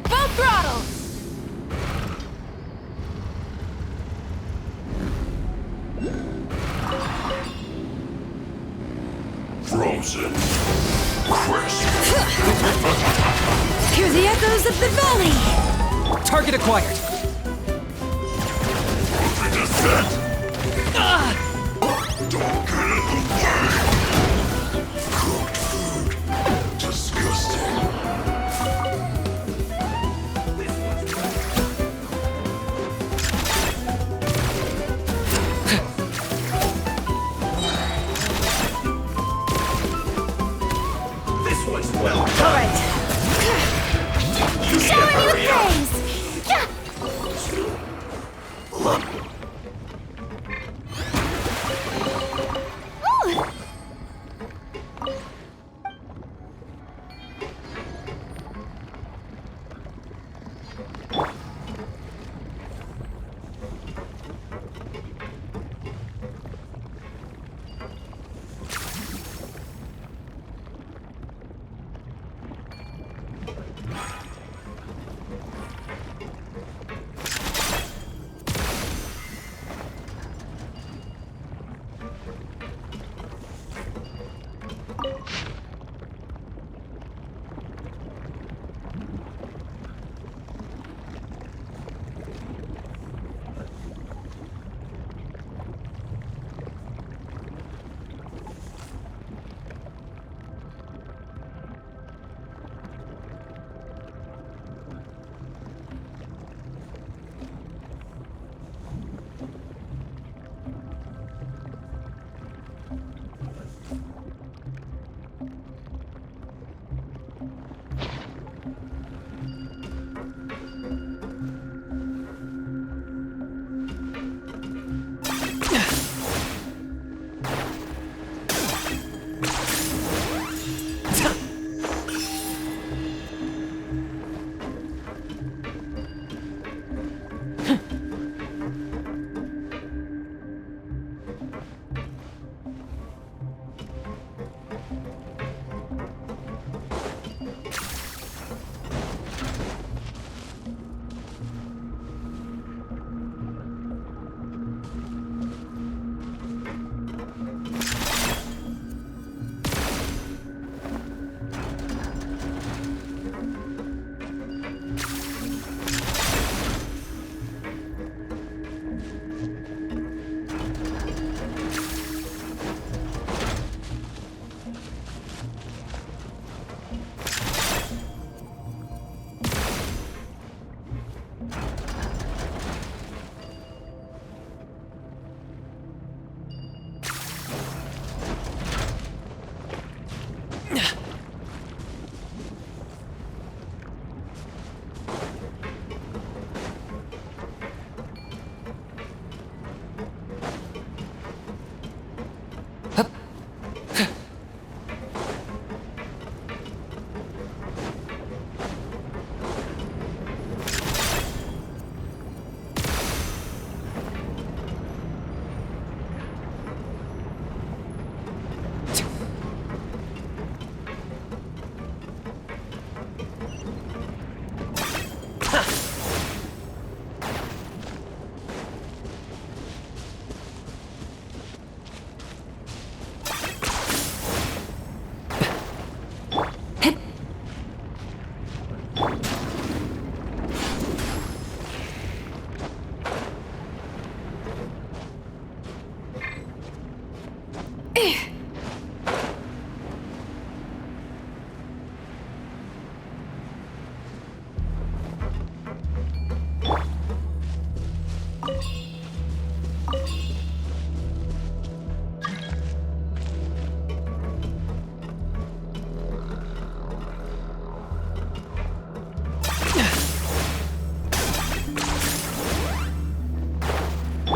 Full throttle! Frozen. Crisp. Hear the echoes of the valley! Target acquired. Descent. Don't get in the way. Cooked food. Disgusting. This one's well done. All right. Shower me with praise! Yeah.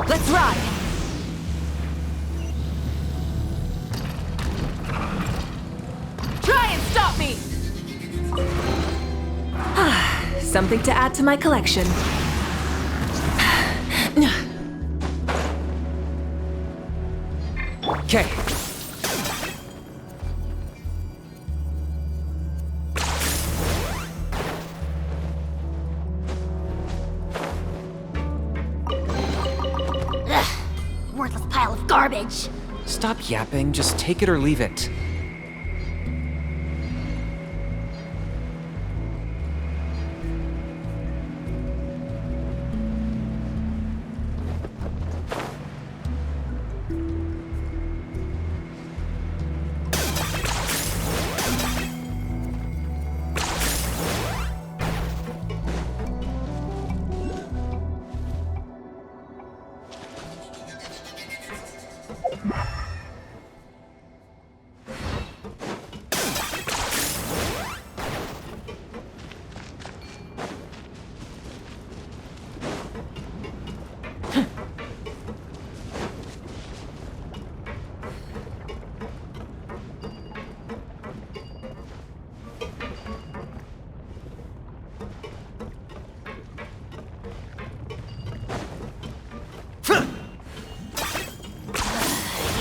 Let's ride! Try and stop me! Something to add to my collection. Okay. Worthless pile of garbage. Stop yapping, just take it or leave it.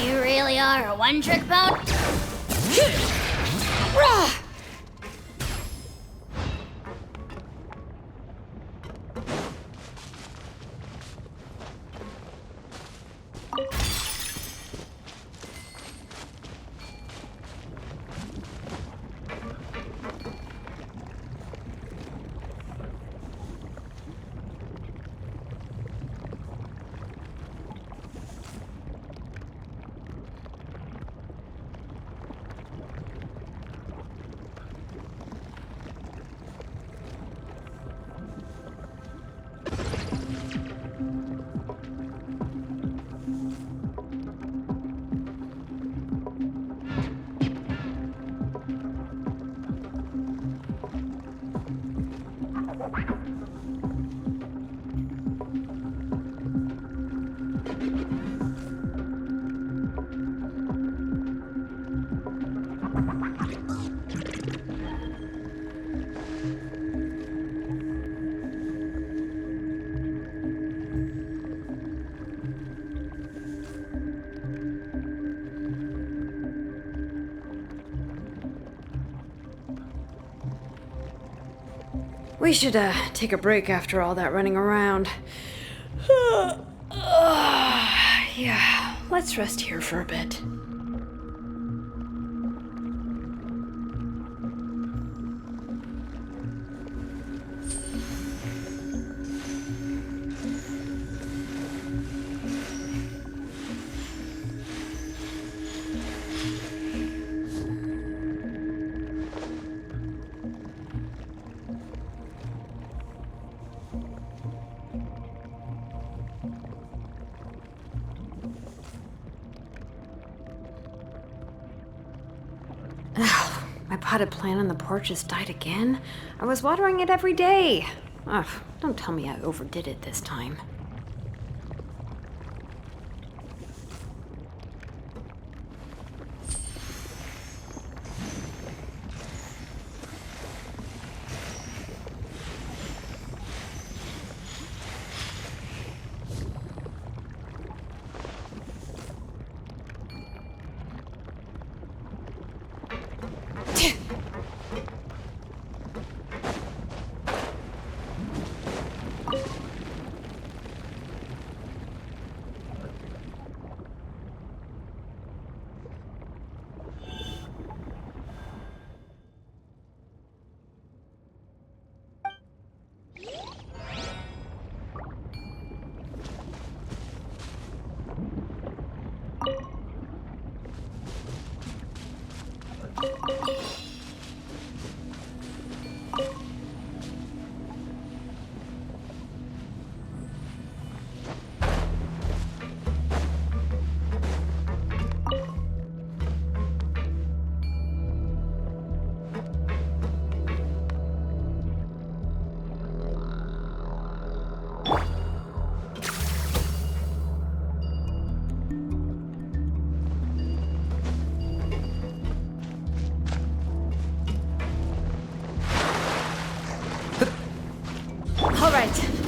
You really are a one-trick pony? We should, take a break after all that running around. Yeah, let's rest here for a bit. My potted plant on the porch has died again. I was watering it every day. Ugh, don't tell me I overdid it this time. All right.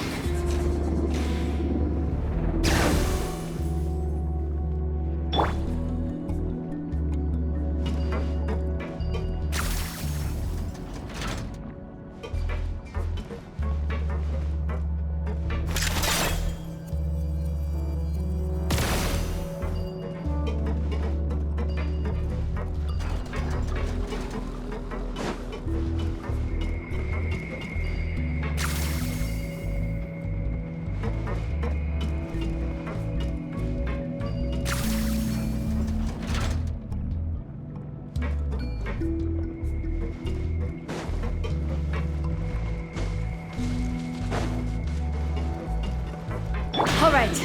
All right.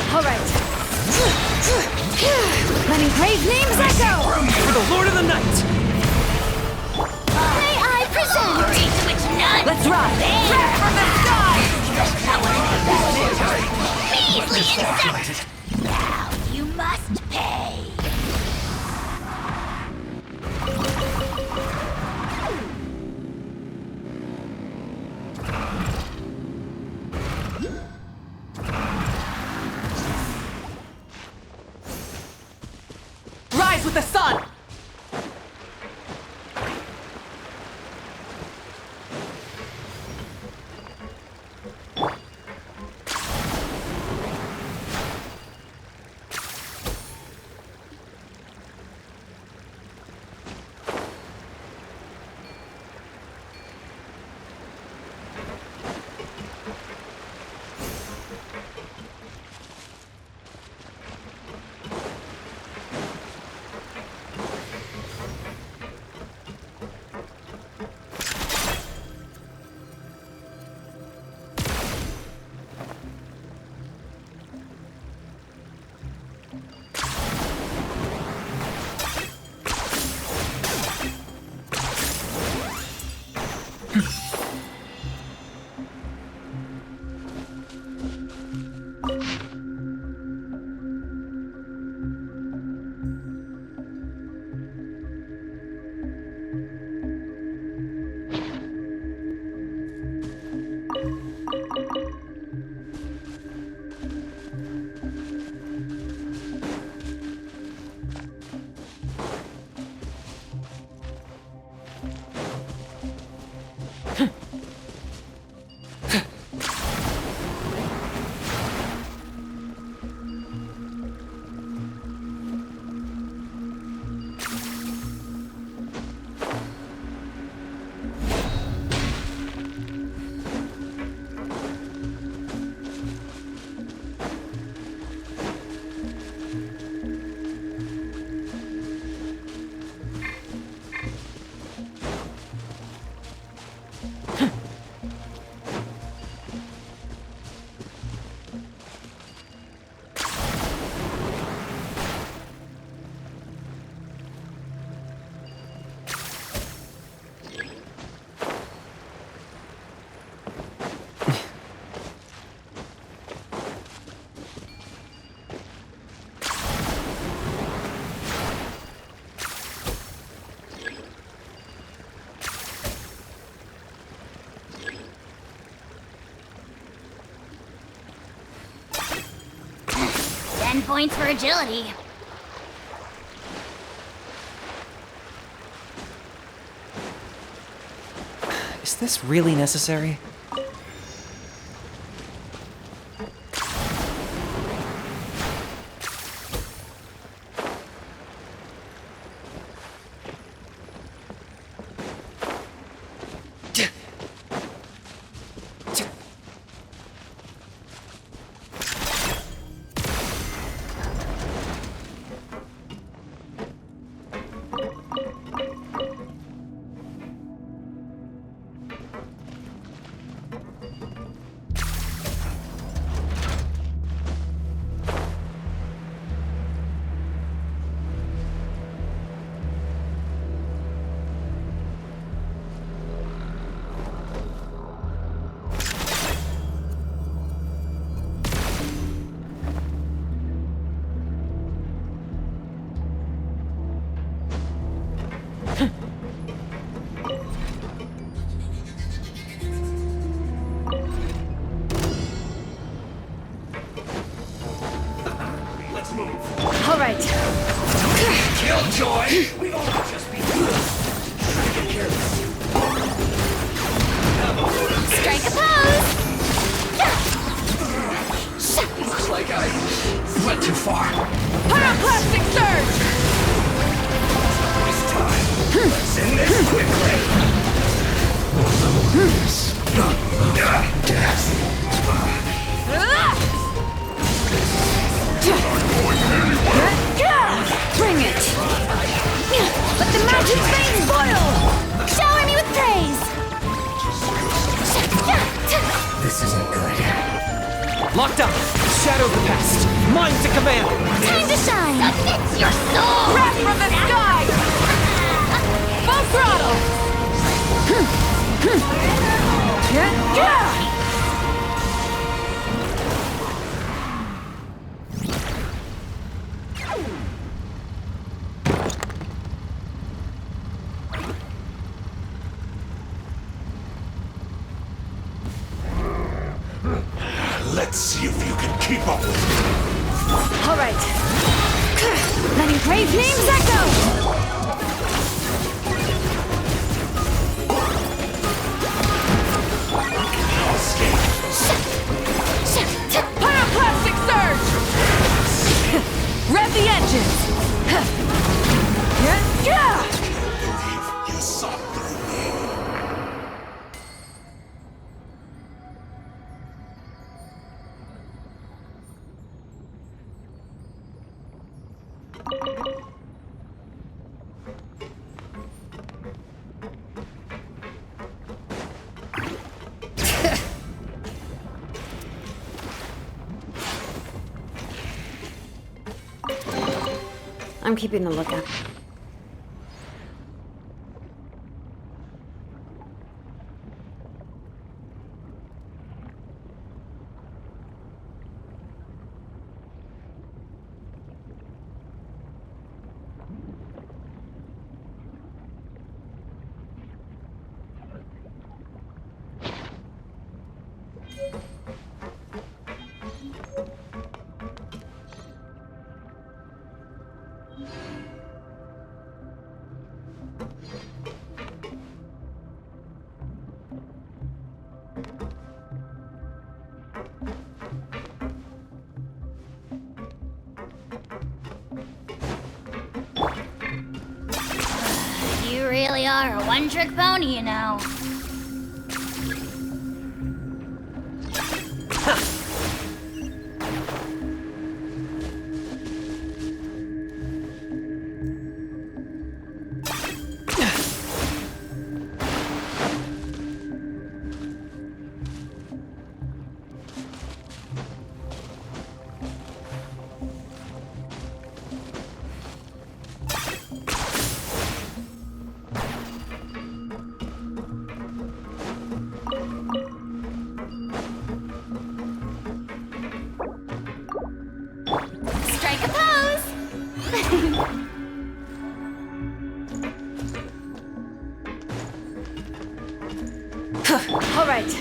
All right. Letting brave names echo! For the Lord of the Night! May I present? Let's ride! Red from the sky! Measly insect! Now you must pay. Rise with the sun! 10 points for agility. Is this really necessary? Let's move. All right. Killjoy! We've only just begun. Take care of this. Strike a pose! Looks like I went too far. Pyroclastic surge! Waste time. Let's end this quickly. Bring it. Let the magic flame boil. Shower me with praise! This isn't good. Locked up! Shadow of the past! Mine to command! Time to shine! Submit your soul! Breath from the sky! Full throttle! Let's see if you can keep up with me. All right. Letting brave names echo. Pyroclastic surge! Rev the engines! You saw through me. I'm keeping a lookout. You really are a one-trick pony, you know. Strike a pose! All right.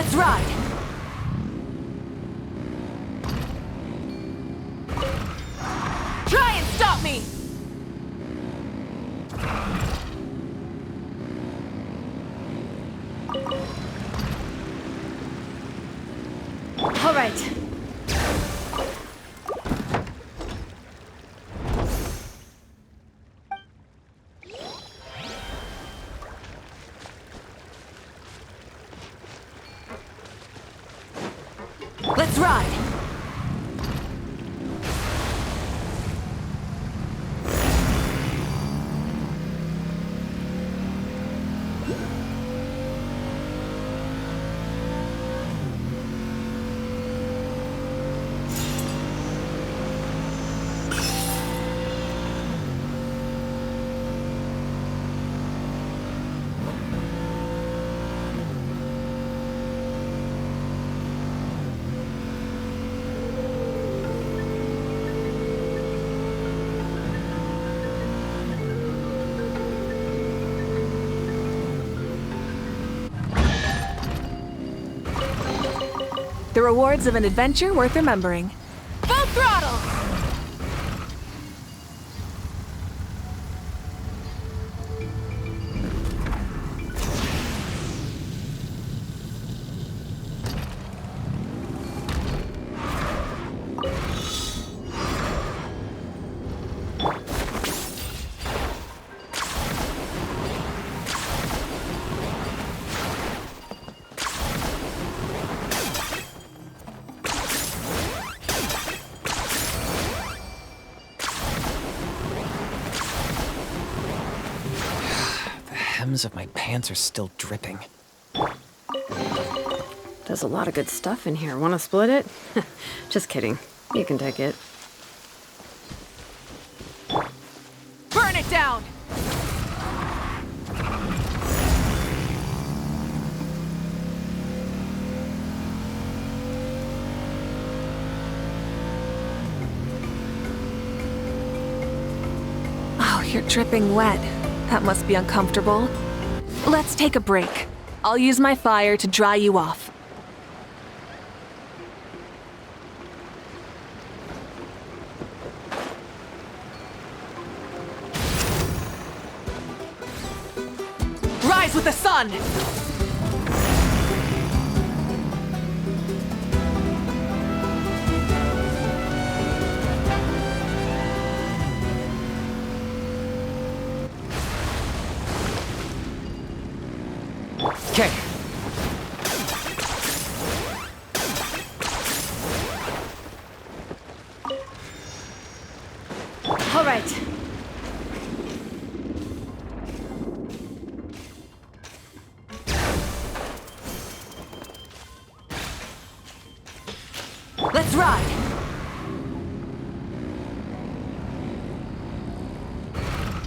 Let's ride! Try and stop me! All right. Let's ride! The rewards of an adventure worth remembering. Full throttle! The hems of my pants are still dripping. There's a lot of good stuff in here. Want to split it? Just kidding. You can take it. Burn it down! Oh, you're dripping wet. That must be uncomfortable. Let's take a break. I'll use my fire to dry you off. Rise with the sun! Okay. All right. Let's ride!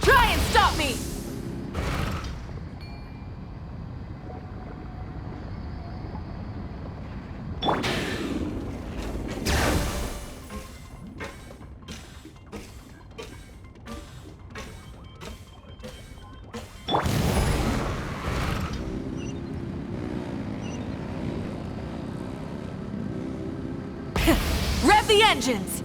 Try and stop me! Rev the engines!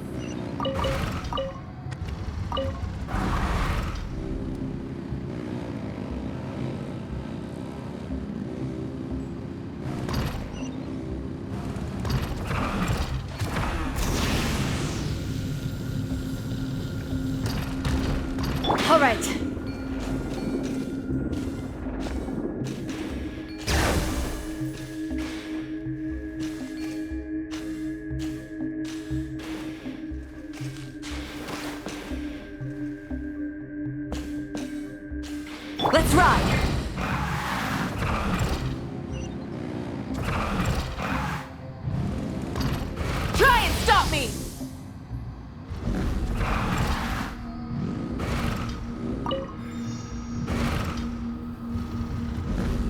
All right. Let's ride! Try and stop me!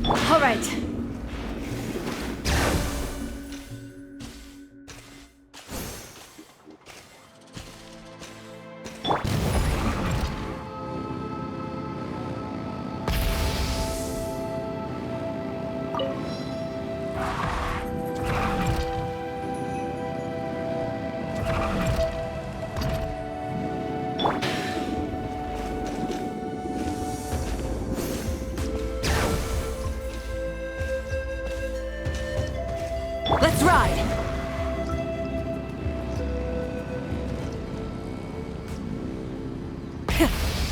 All right. Let's ride!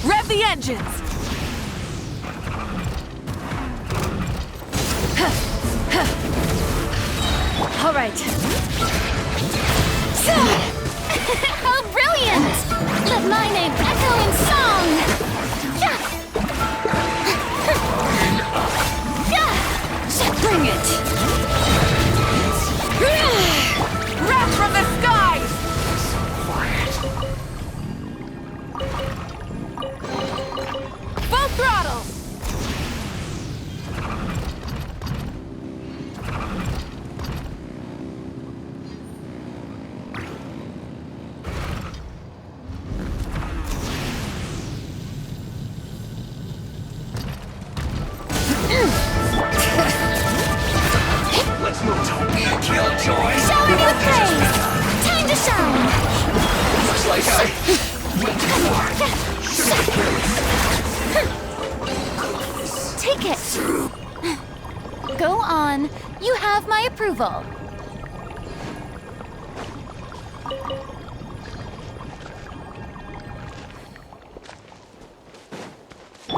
Rev the engines! All right. How brilliant! Let my name echo in song! Bring it! Wrath from the skies! Full throttle! Let's move to Killjoy! Shower me with praise! Time to shine! Looks like I went too far. Take it! Go on. You have my approval.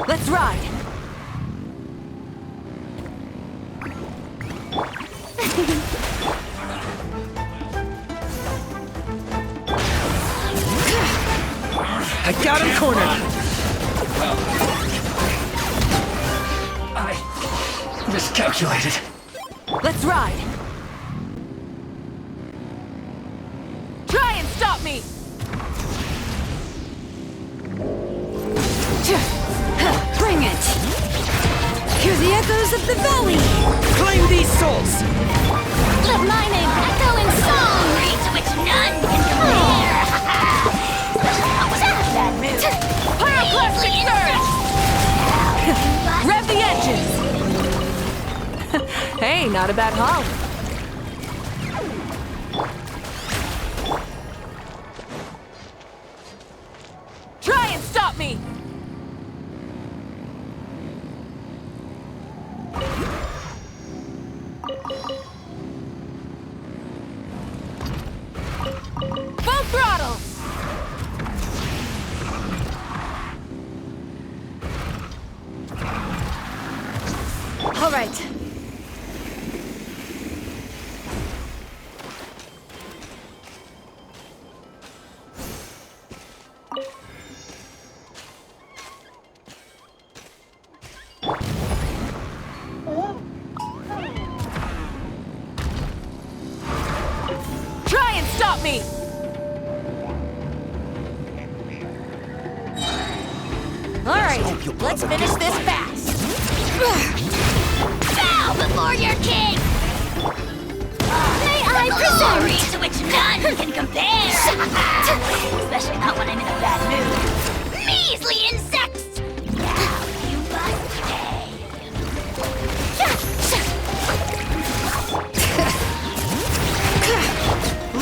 Let's ride! I got him cornered! I miscalculated. Let's ride! Try and stop me! Bring it! Hear the echoes of the valley! Claim these souls! Let my name echo in song! To which none can compare! That move! Pyroclastic surge! Rev the engines! Hey, not a bad haul. Try and stop me! Full throttle! All right. Try and stop me! All right, let's finish this fast. Bow before your king! May I present? Glory to which none can compare! Especially not when I'm in a bad mood. Measly insects! Now you must pay.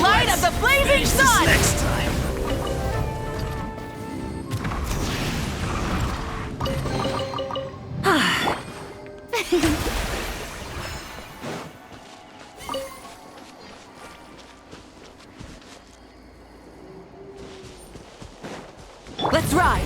Light of the blazing sun! Next time. Let's ride!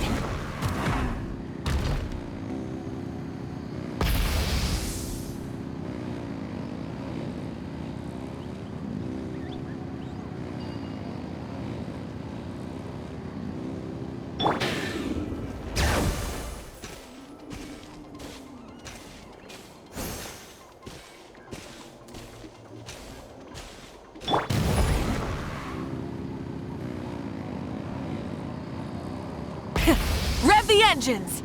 Rev the engines!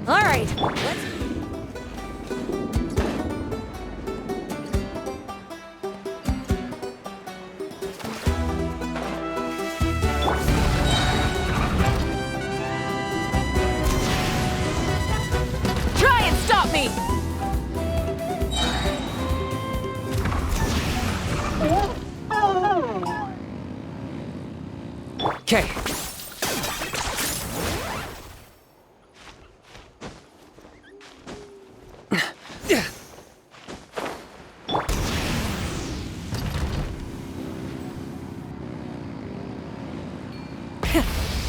All right, let's... Try and stop me! Okay.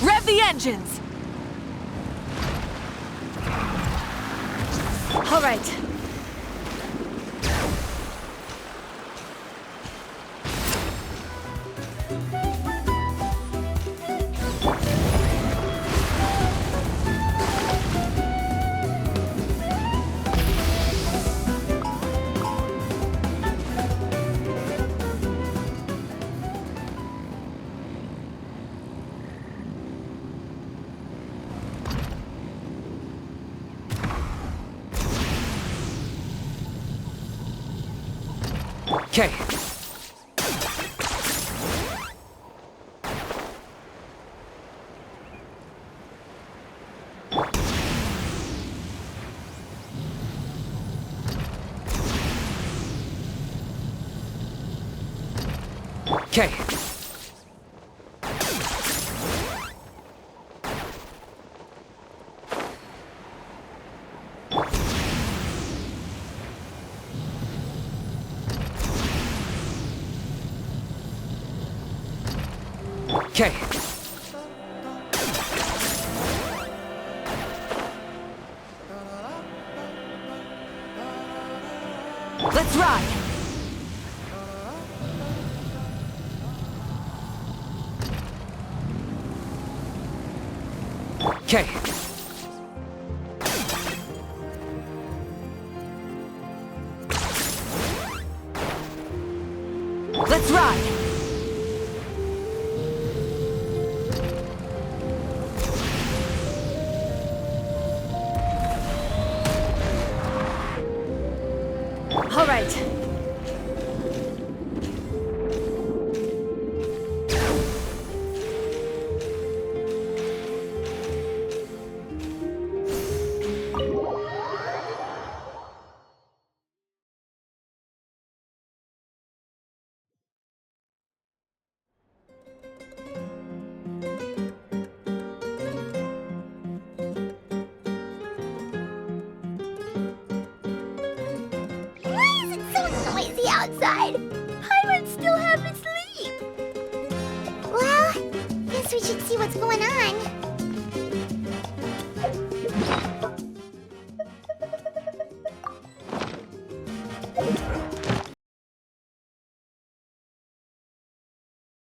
Rev the engines! All right. Okay. Okay. Okay. Let's ride! Okay. Let's ride! All right. Why is it so noisy outside? Pirates still haven't sleep. Well, guess we should see what's going on.